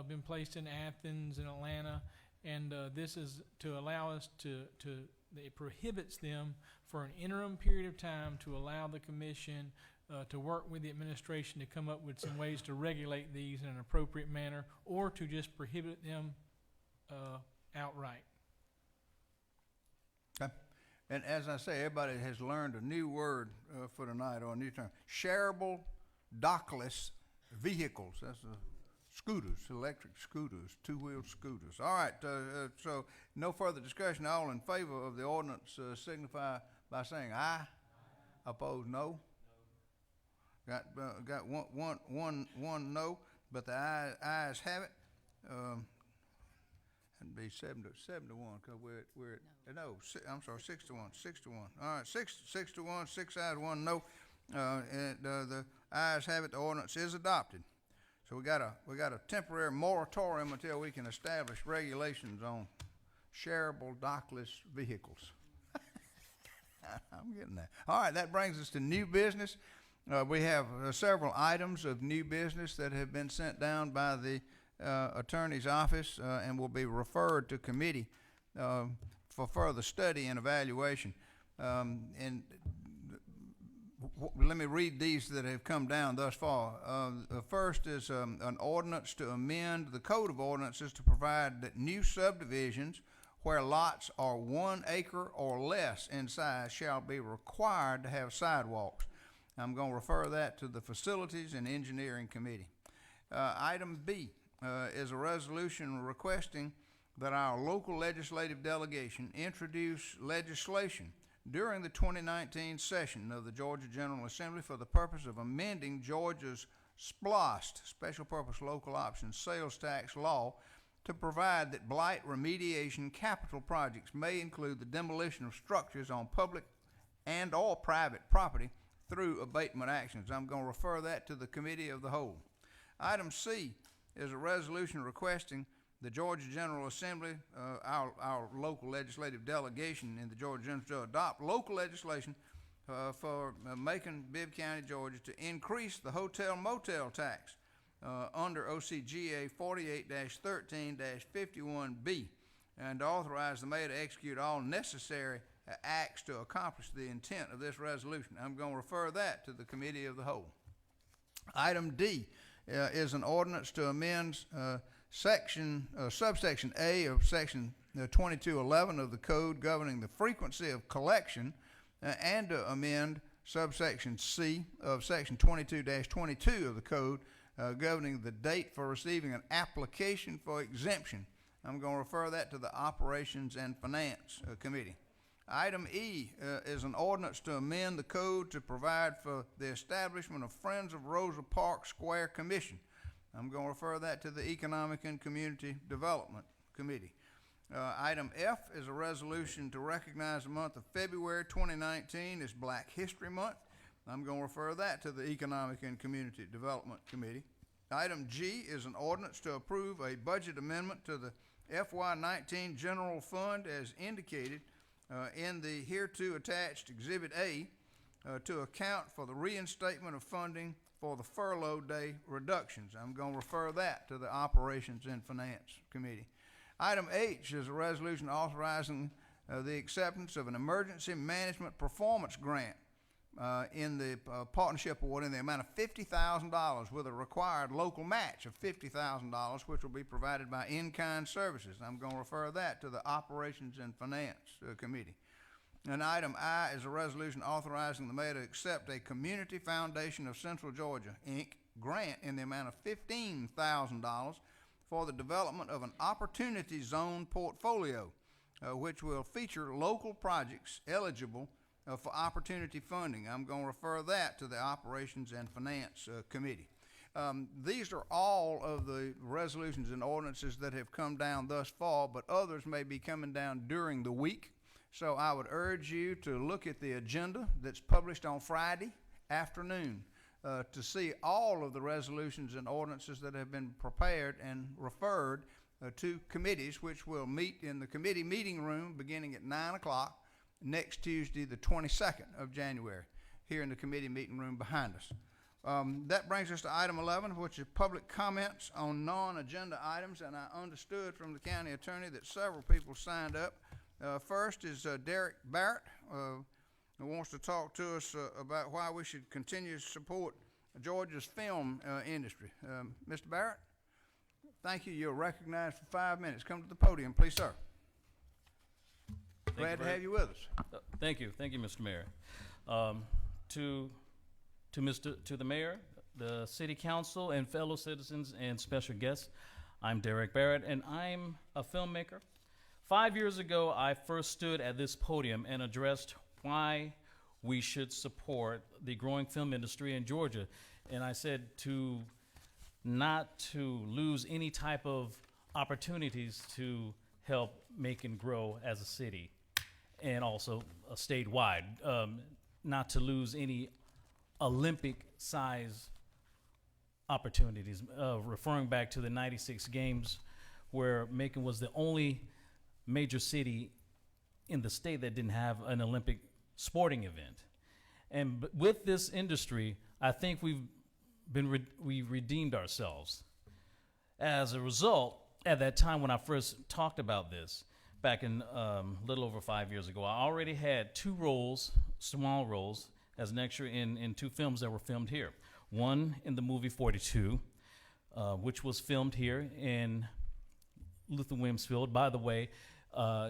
I: been placed in Athens and Atlanta, and this is to allow us it prohibits them for an interim period of time to allow the commission to work with the administration to come up with some ways to regulate these in an appropriate manner, or to just prohibit them outright.
B: Okay. And as I say, everybody has learned a new word for tonight, or a new term. Shareable dockless vehicles. That's scooters, electric scooters, two-wheeled scooters. All right, so no further discussion. All in favor of the ordinance signify by saying aye. Opposed, no. Got one no, but the ayes have it. It'd be 7 to 1, because we're at, no, I'm sorry, 6 to 1. All right, 6 to 1, 6 ayes, 1 no. And the ayes have it. The ordinance is adopted. So we got a temporary moratorium until we can establish regulations on shareable dockless vehicles. I'm getting that. All right, that brings us to new business. We have several items of new business that have been sent down by the attorney's office and will be referred to committee for further study and evaluation. Let me read these that have come down thus far. The first is an ordinance to amend the Code of Ordinances to provide that new subdivisions where lots are 1 acre or less in size shall be required to have sidewalks. I'm going to refer that to the Facilities and Engineering Committee. Item B is a resolution requesting that our local legislative delegation introduce legislation during the 2019 session of the Georgia General Assembly for the purpose of amending Georgia's SPLOST, Special Purpose Local Option Sales Tax Law, to provide that blight remediation capital projects may include the demolition of structures on public and or private property through abatement actions. I'm going to refer that to the Committee of the Whole. Item C is a resolution requesting the Georgia General Assembly, our local legislative delegation in the Georgia General Assembly, to adopt local legislation for Macon-Bibb County, Georgia, to increase the hotel-motel tax under OCGA 48-13-51B, and to authorize the mayor to execute all necessary acts to accomplish the intent of this resolution. I'm going to refer that to the Committee of the Whole. Item D is an ordinance to amend subsection A of section 2211 of the code governing the frequency of collection and to amend subsection C of section 22-22 of the code governing the date for receiving an application for exemption. I'm going to refer that to the Operations and Finance Committee. Item E is an ordinance to amend the code to provide for the establishment of Friends of Rosa Parks Square Commission. I'm going to refer that to the Economic and Community Development Committee. Item F is a resolution to recognize the month of February 2019 as Black History Month. I'm going to refer that to the Economic and Community Development Committee. Item G is an ordinance to approve a budget amendment to the FY19 General Fund as indicated in the hereto attached Exhibit A to account for the reinstatement of funding for the furlough day reductions. I'm going to refer that to the Operations and Finance Committee. Item H is a resolution authorizing the acceptance of an emergency management performance grant in the partnership award in the amount of $50,000 with a required local match of $50,000, which will be provided by in-kind services. I'm going to refer that to the Operations and Finance Committee. And item I is a resolution authorizing the mayor to accept a Community Foundation of Central Georgia, Inc. grant in the amount of $15,000 for the development of an opportunity zone portfolio, which will feature local projects eligible for opportunity funding. I'm going to refer that to the Operations and Finance Committee. These are all of the resolutions and ordinances that have come down thus far, but others may be coming down during the week. So I would urge you to look at the agenda that's published on Friday afternoon to see all of the resolutions and ordinances that have been prepared and referred to committees, which will meet in the committee meeting room beginning at 9 o'clock next Tuesday, the 22nd of January, here in the committee meeting room behind us. That brings us to item 11, which is public comments on non-agenda items, and I understood from the county attorney that several people signed up. First is Derek Barrett, who wants to talk to us about why we should continue to support Georgia's film industry. Mr. Barrett, thank you. You're recognized for 5 minutes. Come to the podium, please, sir. Glad to have you with us.
J: Thank you, Mr. Mayor. To the mayor, the city council, and fellow citizens and special guests, I'm Derek Barrett, and I'm a filmmaker. 5 years ago, I first stood at this podium and addressed why we should support the growing film industry in Georgia, and I said not to lose any type of opportunities to help Macon grow as a city, and also statewide, not to lose any Olympic-size opportunities, referring back to the '96 games where Macon was the only major city in the state that didn't have an Olympic sporting event. And with this industry, I think we redeemed ourselves. As a result, at that time when I first talked about this, back in a little over 5 years ago, I already had 2 roles, small roles, as an extra in 2 films that were filmed here. One in the movie 42, which was filmed here in Luther Williams Field. By the way,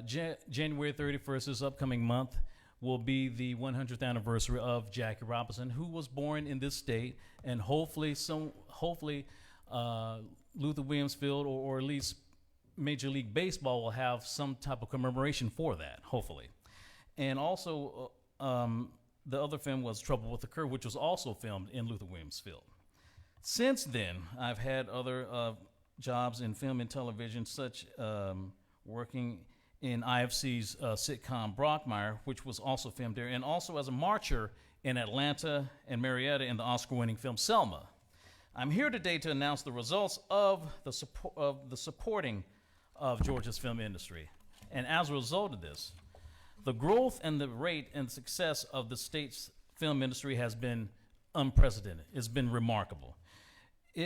J: January 31st, this upcoming month, will be the 100th anniversary of Jackie Robinson, who was born in this state, and hopefully Luther Williams Field or at least Major League Baseball will have some type of commemoration for that, hopefully. And also, the other film was Trouble with the Curve, which was also filmed in Luther Williams Field. Since then, I've had other jobs in film and television, such working in IFC's sitcom Brockmire, which was also filmed there, and also as a marcher in Atlanta and Marietta in the Oscar-winning film Selma. I'm here today to announce the results of the supporting of Georgia's film industry. And as a result of this, the growth and the rate and success of the state's film industry has been unprecedented. It's been remarkable.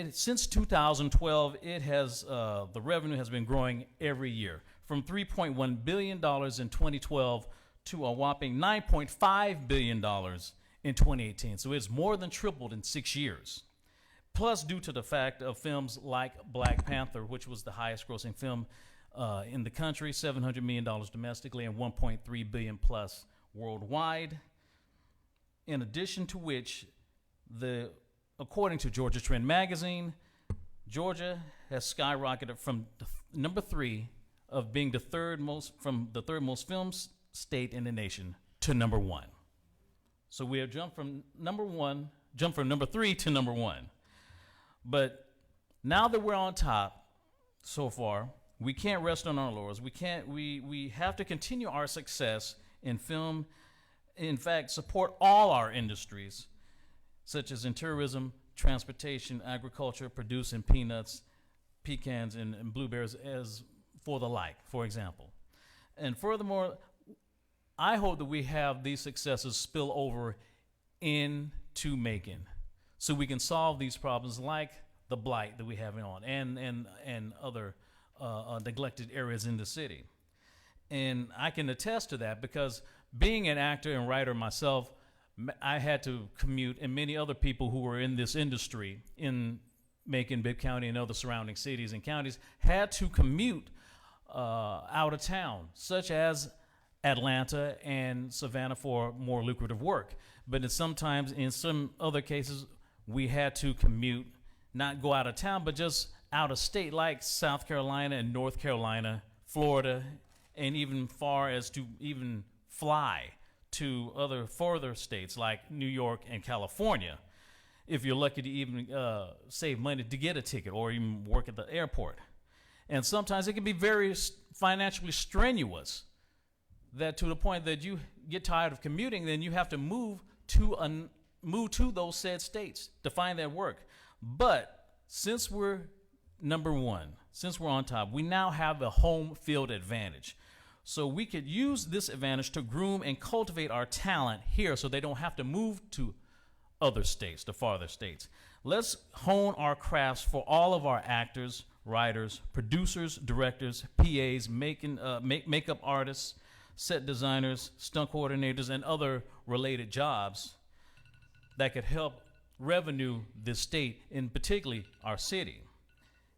J: Since 2012, the revenue has been growing every year, from $3.1 billion in 2012 to a whopping $9.5 billion in 2018. So it's more than tripled in 6 years. Plus, due to the fact of films like Black Panther, which was the highest grossing film in the country, $700 million domestically and $1.3 billion plus worldwide. In addition to which, according to Georgia Trend magazine, Georgia has skyrocketed from number 3 of being the third most film state in the nation to number 1. So we have jumped from number 3 to number 1. But now that we're on top so far, we can't rest on our laurels. We have to continue our success in film. In fact, support all our industries, such as in tourism, transportation, agriculture, producing peanuts, pecans, and blueberries, as for example. And furthermore, I hope that we have these successes spill over into Macon, so we can solve these problems like the blight that we have on and other neglected areas in the city. And I can attest to that because being an actor and writer myself, I had to commute, and many other people who were in this industry in Macon-Bibb County and other surrounding cities and counties had to commute out of town, such as Atlanta and Savannah, for more lucrative work. But sometimes, in some other cases, we had to commute, not go out of town, but just out of state, like South Carolina and North Carolina, Florida, and even far as to even fly to other further states like New York and California, if you're lucky to even save money to get a ticket or even work at the airport. And sometimes it can be very financially strenuous, that to the point that you get tired of commuting, then you have to move to those said states to find that work. But since we're number one, since we're on top, we now have a home field advantage. So we could use this advantage to groom and cultivate our talent here so they don't have to move to other states, to farther states. Let's hone our crafts for all of our actors, writers, producers, directors, PAs, makeup artists, set designers, stunt coordinators, and other related jobs that could help revenue this state, and particularly our city.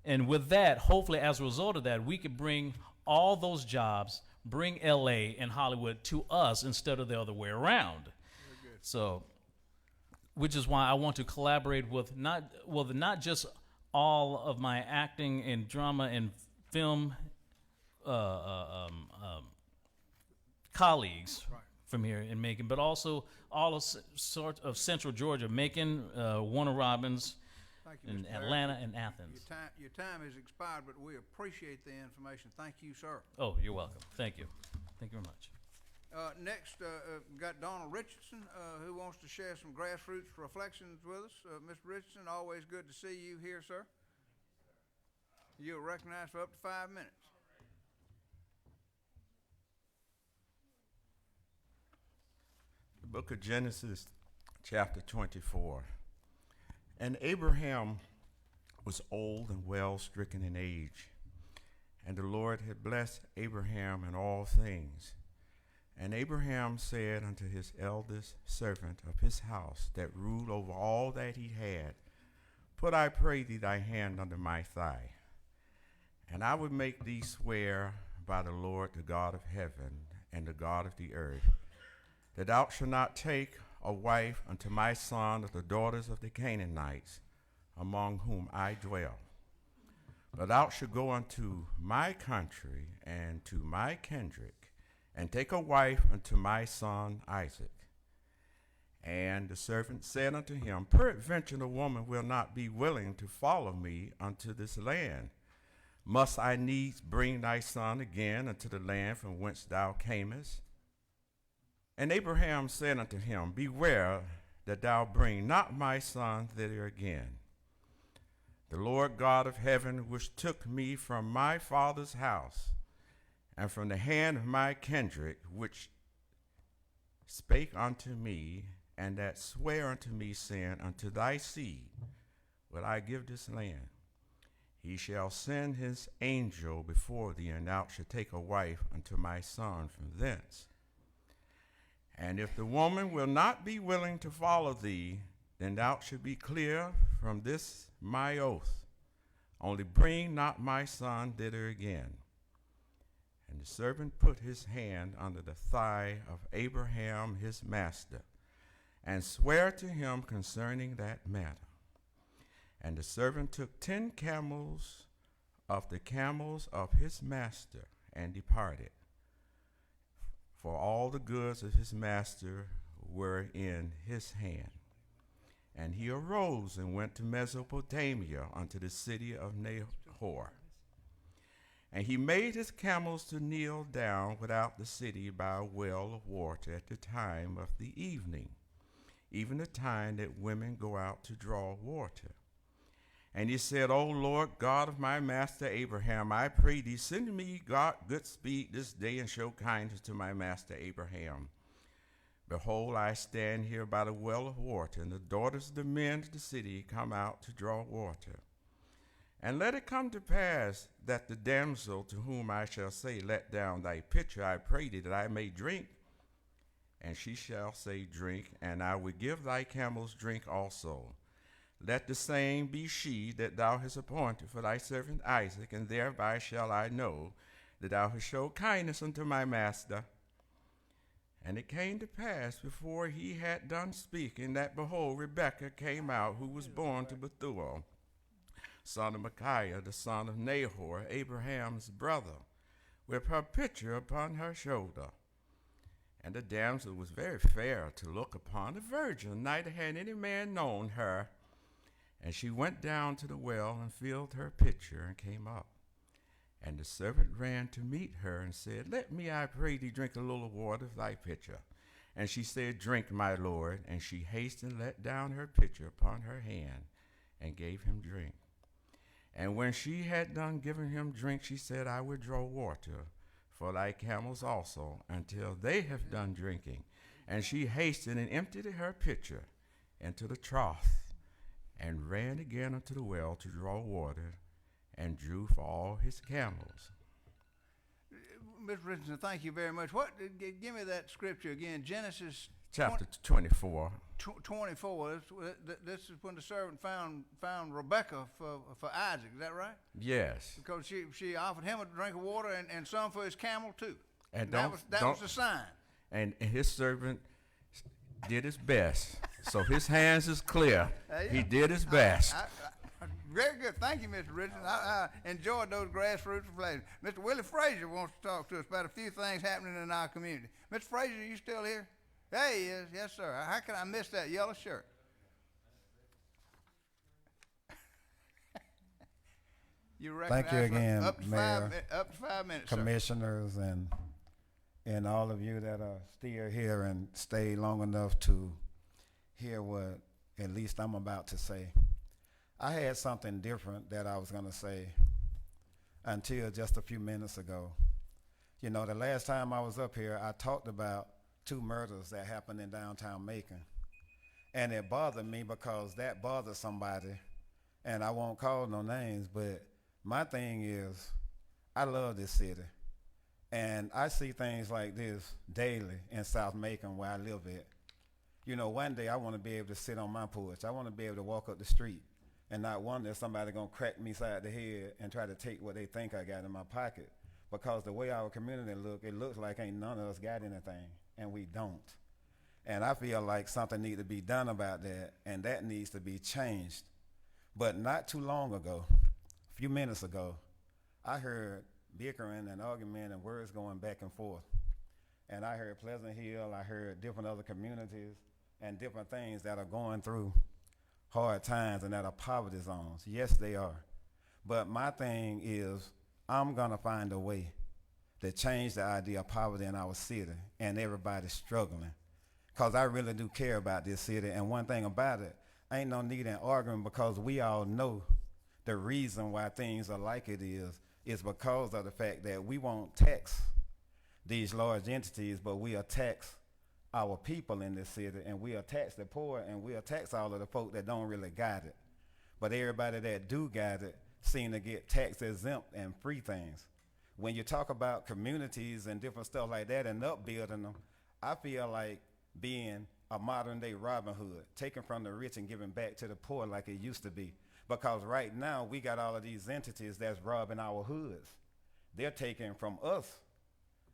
J: And with that, hopefully as a result of that, we could bring all those jobs, bring LA and Hollywood to us instead of the other way around. So, which is why I want to collaborate with not just all of my acting and drama and film colleagues from here in Macon, but also all of sorts of Central Georgia, Macon, Warner Robins,
B: Thank you,
J: in
B: Mr.
J: Atlanta
B: Harris.
J: and Athens.
B: Your time has expired, but we appreciate the information. Thank you, sir.
J: Oh, you're welcome. Thank you. Thank you very much.
B: Next, we've got Donald Richardson, who wants to share some grassroots reflections with us. Mr. Richardson, always good to see you here, sir. You're recognized for up to 5 minutes.
K: The book of Genesis, chapter 24. And Abraham was old and well stricken in age, and the Lord had blessed Abraham in all things. And Abraham said unto his eldest servant of his house that ruled over all that he had, Put, I pray thee, thy hand under my thigh, and I would make thee swear by the Lord, the God of heaven and the God of the earth, that thou shalt not take a wife unto my son of the daughters of the Canaanites, among whom I dwell. But thou shalt go unto my country and to my kindred, and take a wife unto my son Isaac. And the servant said unto him, Peradventure the woman will not be willing to follow me unto this land. Must I needs bring thy son again unto the land from whence thou camest? And Abraham said unto him, Beware that thou bring not my son thither again. The Lord God of heaven, which took me from my father's house, and from the hand of my kindred, which spake unto me, and that sware unto me, saying, Unto thy seed will I give this land. He shall send his angel before thee, and thou shalt take a wife unto my son from thence. And if the woman will not be willing to follow thee, then thou shalt be clear from this my oath. Only bring not my son thither again. And the servant put his hand under the thigh of Abraham his master, and sware to him concerning that matter. And the servant took 10 camels of the camels of his master, and departed. For all the goods of his master were in his hand. And he arose and went to Mesopotamia unto the city of Nahor. And he made his camels to kneel down without the city by a well of water at the time of the evening, even the time that women go out to draw water. And he said, O Lord God of my master Abraham, I pray thee, send me God good speed this day, and show kindness to my master Abraham. Behold, I stand here by the well of water, and the daughters of the men of the city come out to draw water. And let it come to pass that the damsel to whom I shall say, let down thy pitcher, I pray thee, that I may drink. And she shall say, drink, and I will give thy camels drink also. Let the same be she that thou hast appointed for thy servant Isaac, and thereby shall I know that thou hast showed kindness unto my master. And it came to pass before he had done speaking, that behold, Rebekah came out, who was born to Bethuel, son of Micaiah, the son of Nahor, Abraham's brother, with her pitcher upon her shoulder. And the damsel was very fair to look upon, a virgin, neither had any man known her. And she went down to the well and filled her pitcher and came up. And the servant ran to meet her and said, let me, I pray thee, drink a little water of thy pitcher. And she said, drink, my lord. And she hastily let down her pitcher upon her hand and gave him drink. And when she had done giving him drink, she said, I will draw water for thy camels also, until they have done drinking. And she hastened and emptied her pitcher into the trough, and ran again unto the well to draw water, and drew for all his camels.
B: Mr. Richardson, thank you very much. Give me that scripture again. Genesis
K: Chapter 24.
B: 24. This is when the servant found Rebekah for Isaac. Is that right?
K: Yes.
B: Because she offered him a drink of water and some for his camel too.
K: And
B: that was the sign.
K: And his servant did his best. So his hands is clear. He did his best.
B: Very good. Thank you, Mr. Richardson. I enjoyed those grassroots flavors. Mr. Willie Frazier wants to talk to us about a few things happening in our community. Mr. Frazier, are you still here? There he is. Yes, sir. How can I miss that yellow shirt? You
L: Thank you again,
B: up to
L: Mayor,
B: 5 minutes,
L: commissioners, and all of you that are still here and stay long enough to hear what at least I'm about to say. I had something different that I was going to say until just a few minutes ago. You know, the last time I was up here, I talked about 2 murders that happened in downtown Macon. And it bothered me because that bothered somebody, and I won't call no names, but my thing is, I love this city. And I see things like this daily in South Macon where I live at. You know, one day I want to be able to sit on my porch. I want to be able to walk up the street and not wonder if somebody gonna crack me side the head and try to take what they think I got in my pocket. Because the way our community look, it looks like ain't none of us got anything, and we don't. And I feel like something needs to be done about that, and that needs to be changed. But not too long ago, a few minutes ago, I heard bickering and argument and words going back and forth. And I heard Pleasant Hill, I heard different other communities and different things that are going through hard times and that are poverty zones. Yes, they are. But my thing is, I'm gonna find a way to change the idea of poverty in our city and everybody struggling. Cause I really do care about this city, and one thing about it, ain't no need in arguing because we all know the reason why things are like it is because of the fact that we won't tax these large entities, but we'll tax our people in this city, and we'll tax the poor, and we'll tax all of the folk that don't really got it. But everybody that do got it seem to get tax exempt and free things. When you talk about communities and different stuff like that and upbuilding them, I feel like being a modern day Robin Hood, taking from the rich and giving back to the poor like it used to be. Because right now we got all of these entities that's robbing our hoods. They're taking from us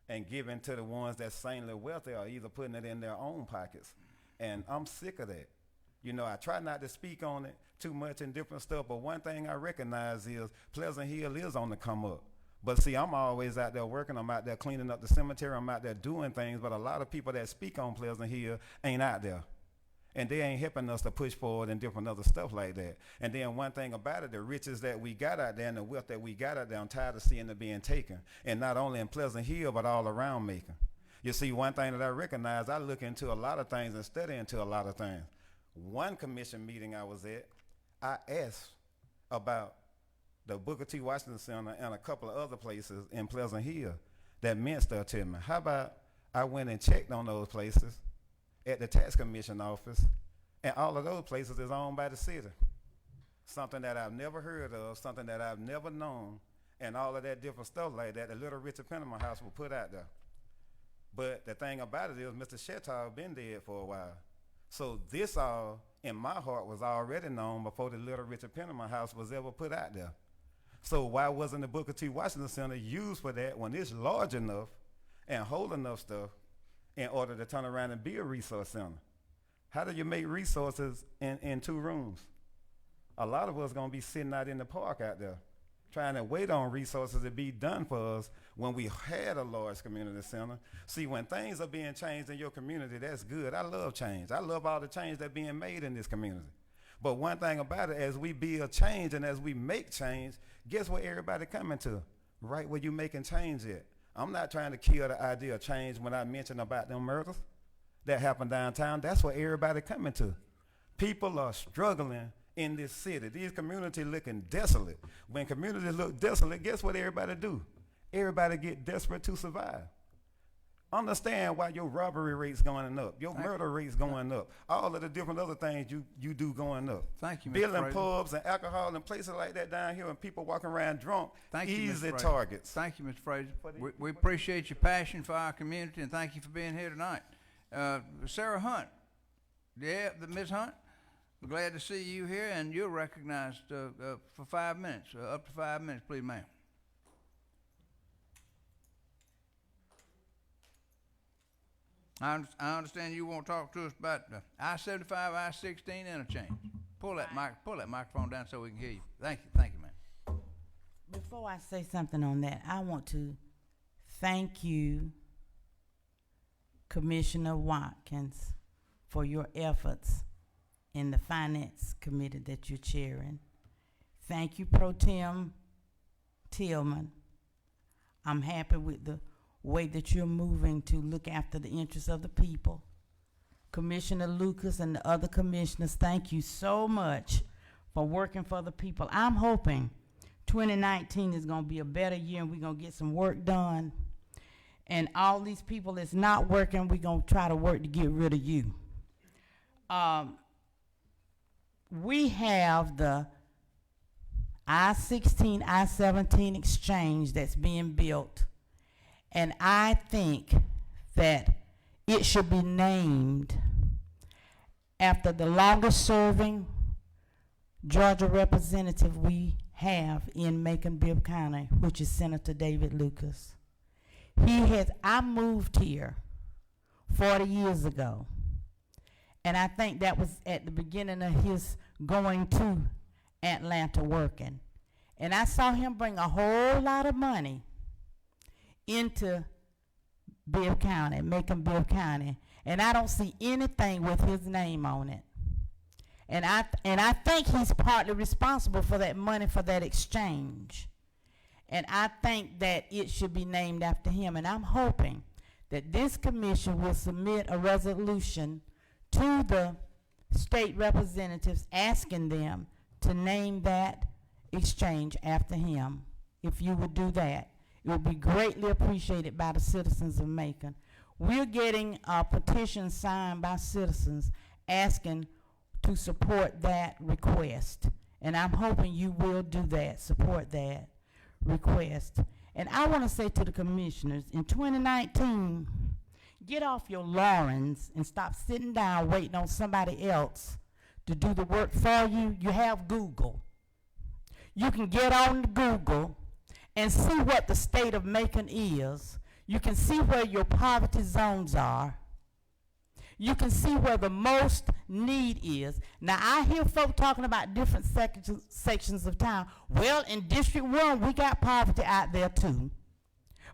L: and giving to the ones that's sanely wealthy, or either putting it in their own pockets. And I'm sick of that. You know, I try not to speak on it too much and different stuff, but one thing I recognize is Pleasant Hill is on the come up. But see, I'm always out there working, I'm out there cleaning up the cemetery, I'm out there doing things, but a lot of people that speak on Pleasant Hill ain't out there. And they ain't helping us to push forward and different other stuff like that. And then one thing about it, the riches that we got out there and the wealth that we got out there, I'm tired of seeing it being taken. And not only in Pleasant Hill, but all around Macon. You see, one thing that I recognize, I look into a lot of things and study into a lot of things. One commission meeting I was at, I asked about the Booker T. Washington Center and a couple of other places in Pleasant Hill that meant stuff to me. How about I went and checked on those places at the tax commission office, and all of those places is owned by the city. something that I've never heard of, something that I've never known, and all of that different stuff like that, the Little Richard Penniman House will put out there. But the thing about it is Mr. Shetall been dead for a while. So this all, in my heart, was already known before the Little Richard Penniman House was ever put out there. So why wasn't the Booker T. Washington Center used for that when it's large enough and hold enough stuff in order to turn around and be a resource center? How do you make resources in 2 rooms? A lot of us gonna be sitting out in the park out there trying to wait on resources to be done for us when we had a large community center. See, when things are being changed in your community, that's good. I love change. I love all the change that's being made in this community. But one thing about it, as we build change and as we make change, guess what everybody coming to? Right where you making change at. I'm not trying to kill the idea of change when I mention about them murders that happened downtown. That's what everybody coming to. People are struggling in this city. These communities looking desolate. When communities look desolate, guess what everybody do? Everybody get desperate to survive. Understand why your robbery rate's going up, your murder rate's going up, all of the different other things you do going up.
B: Thank you, Mr.
L: Building
B: Fraser.
L: pubs and alcohol and places like that down here and people walking around drunk,
B: Thank you, Mr.
L: easy
B: Fraser.
L: targets.
B: Thank you, Mr. Fraser. We appreciate your passion for our community, and thank you for being here tonight. Sarah Hunt. Yeah, Ms. Hunt, we're glad to see you here, and you're recognized for 5 minutes, up to 5 minutes, please, ma'am. I understand you want to talk to us about the I-75, I-16 interchange. Pull that microphone down so we can hear you. Thank you, ma'am.
M: Before I say something on that, I want to thank you, Commissioner Watkins, for your efforts in the Finance Committee that you're chairing. Thank you, Pro Tem Tillman. I'm happy with the way that you're moving to look after the interests of the people. Commissioner Lucas and the other commissioners, thank you so much for working for the people. I'm hoping 2019 is going to be a better year and we're going to get some work done. And all these people that's not working, we're going to try to work to get rid of you. We have the I-16, I-17 exchange that's being built. And I think that it should be named after the longest serving Georgia representative we have in Macon-Bibb County, which is Senator David Lucas. I moved here 40 years ago. And I think that was at the beginning of his going to Atlanta working. And I saw him bring a whole lot of money into Bibb County, Macon-Bibb County, and I don't see anything with his name on it. And I think he's partly responsible for that money for that exchange. And I think that it should be named after him. And I'm hoping that this commission will submit a resolution to the state representatives asking them to name that exchange after him. If you would do that, it would be greatly appreciated by the citizens of Macon. We're getting a petition signed by citizens asking to support that request. And I'm hoping you will do that, support that request. And I want to say to the commissioners, in 2019, get off your laurels and stop sitting down waiting on somebody else to do the work for you. You have Google. You can get on Google and see what the state of Macon is. You can see where your poverty zones are. You can see where the most need is. Now, I hear folk talking about different sections of town. Well, in District 1, we got poverty out there too.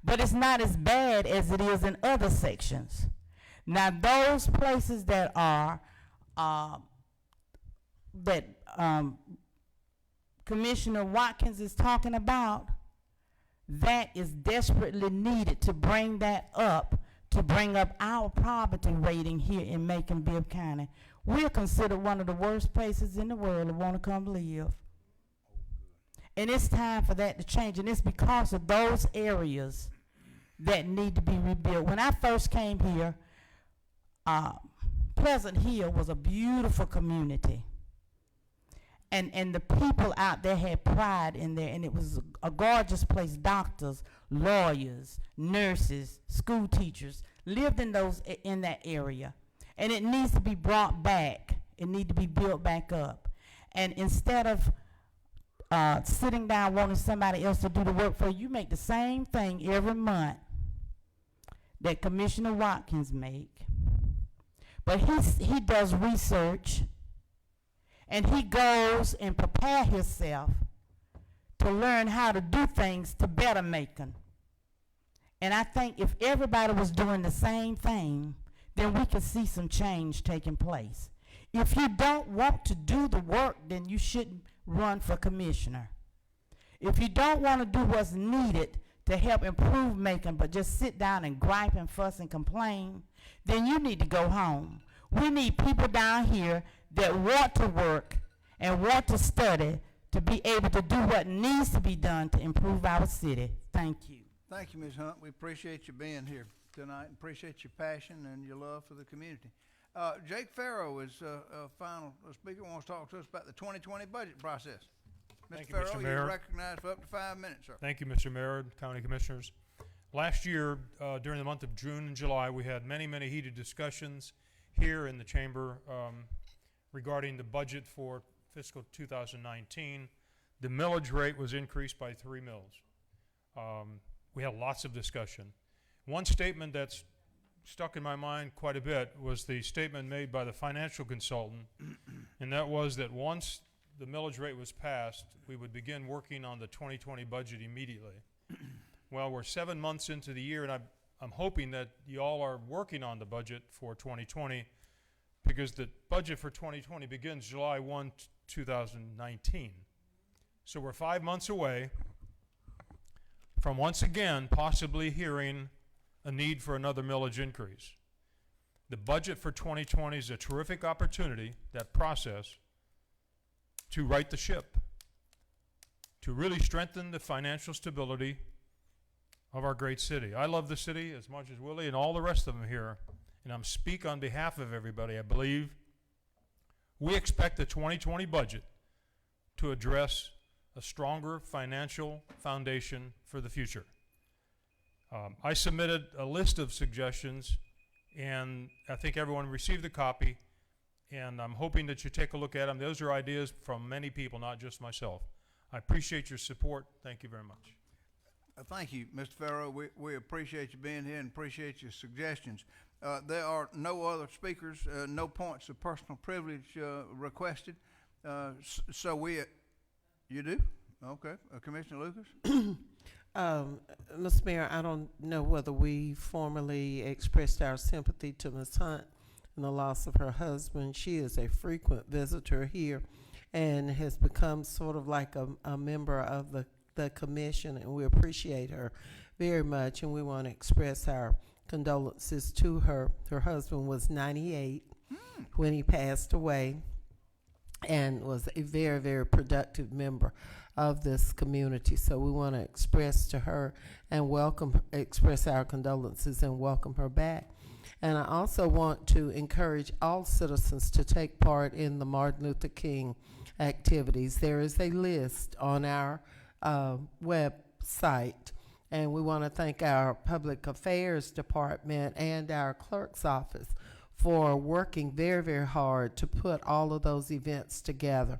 M: But it's not as bad as it is in other sections. Now, those places that are, Commissioner Watkins is talking about, that is desperately needed to bring that up, to bring up our poverty rating here in Macon-Bibb County. We're considered one of the worst places in the world to want to come live. And it's time for that to change, and it's because of those areas that need to be rebuilt. When I first came here, Pleasant Hill was a beautiful community. And the people out there had pride in there, and it was a gorgeous place. Doctors, lawyers, nurses, school teachers lived in that area, and it needs to be brought back. It needs to be built back up. And instead of sitting down wanting somebody else to do the work for you, make the same thing every month that Commissioner Watkins make. But he does research, and he goes and prepare himself to learn how to do things to better Macon. And I think if everybody was doing the same thing, then we could see some change taking place. If you don't want to do the work, then you shouldn't run for commissioner. If you don't want to do what's needed to help improve Macon, but just sit down and gripe and fuss and complain, then you need to go home. We need people down here that want to work and want to study to be able to do what needs to be done to improve our city. Thank you.
B: Thank you, Ms. Hunt. We appreciate you being here tonight and appreciate your passion and your love for the community. Jake Farrow is a final speaker, wants to talk to us about the 2020 budget process.
N: Thank
B: Mr.
N: you,
B: Farrow,
N: Mr.
B: you're
N: Mayor.
B: recognized for up to 5 minutes, sir.
N: Thank you, Mr. Mayor, County Commissioners. Last year, during the month of June and July, we had many, many heated discussions here in the chamber regarding the budget for fiscal 2019. The millage rate was increased by 3 mills. We had lots of discussion. One statement that's stuck in my mind quite a bit was the statement made by the financial consultant, and that was that once the millage rate was passed, we would begin working on the 2020 budget immediately. Well, we're 7 months into the year, and I'm hoping that you all are working on the budget for 2020, because the budget for 2020 begins July 1, 2019. So we're 5 months away from once again possibly hearing a need for another millage increase. The budget for 2020 is a terrific opportunity, that process, to right the ship, to really strengthen the financial stability of our great city. I love the city as much as Willie and all the rest of them here, and I'm speak on behalf of everybody. I believe we expect the 2020 budget to address a stronger financial foundation for the future. I submitted a list of suggestions, and I think everyone received a copy, and I'm hoping that you take a look at them. Those are ideas from many people, not just myself. I appreciate your support. Thank you very much.
B: Thank you, Mr. Farrow. We appreciate you being here and appreciate your suggestions. There are no other speakers, no points of personal privilege requested. You do? Okay. Commissioner Lucas?
E: Mr. Mayor, I don't know whether we formally expressed our sympathy to Ms. Hunt in the loss of her husband. She is a frequent visitor here and has become sort of like a member of the commission, and we appreciate her very much, and we want to express our condolences to her. Her husband was 98 when he passed away and was a very, very productive member of this community. So we want to express to her and express our condolences and welcome her back. And I also want to encourage all citizens to take part in the Martin Luther King activities. There is a list on our website, and we want to thank our Public Affairs Department and our clerk's office for working very, very hard to put all of those events together.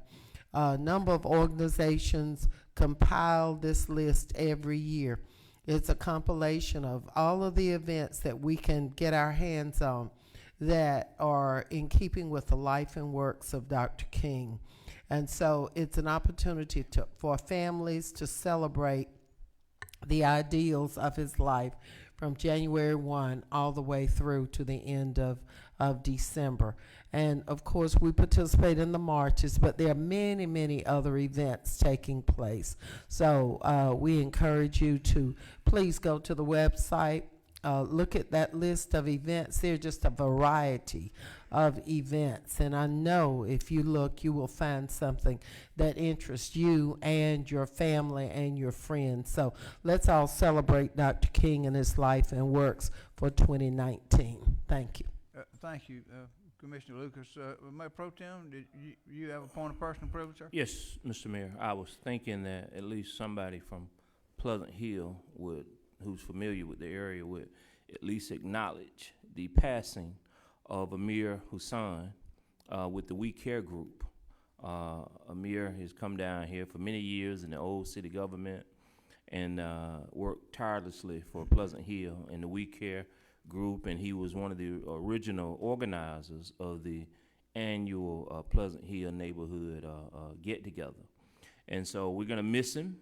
E: A number of organizations compile this list every year. It's a compilation of all of the events that we can get our hands on that are in keeping with the life and works of Dr. King. And so it's an opportunity for families to celebrate the ideals of his life from January 1 all the way through to the end of December. And of course, we participate in the marches, but there are many, many other events taking place. So we encourage you to please go to the website, look at that list of events. There's just a variety of events. And I know if you look, you will find something that interests you and your family and your friends. So let's all celebrate Dr. King and his life and works for 2019. Thank you.
B: Thank you. Commissioner Lucas. Mayor Pro Tem, did you have a point of personal privilege, sir?
H: Yes, Mr. Mayor, I was thinking that at least somebody from Pleasant Hill would, who's familiar with the area, would at least acknowledge the passing of Amir Hussein with the We Care group. Amir has come down here for many years in the old city government and worked tirelessly for Pleasant Hill and the We Care group, and he was one of the original organizers of the annual Pleasant Hill neighborhood get-together. And so we're going to miss him.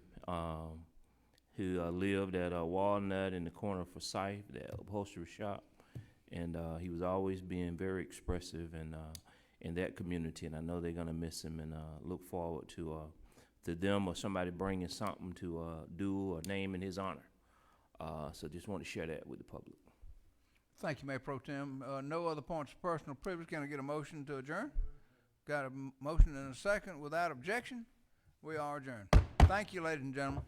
H: He lived at Walnut in the corner of Forsyth, that upholstery shop, and he was always being very expressive in that community, and I know they're going to miss him, and look forward to them or somebody bringing something to do or name in his honor. So just want to share that with the public.
B: Thank you, Mayor Pro Tem. No other points of personal privilege. Can I get a motion to adjourn? Got a motion and a second. Without objection, we are adjourned. Thank you, ladies and gentlemen.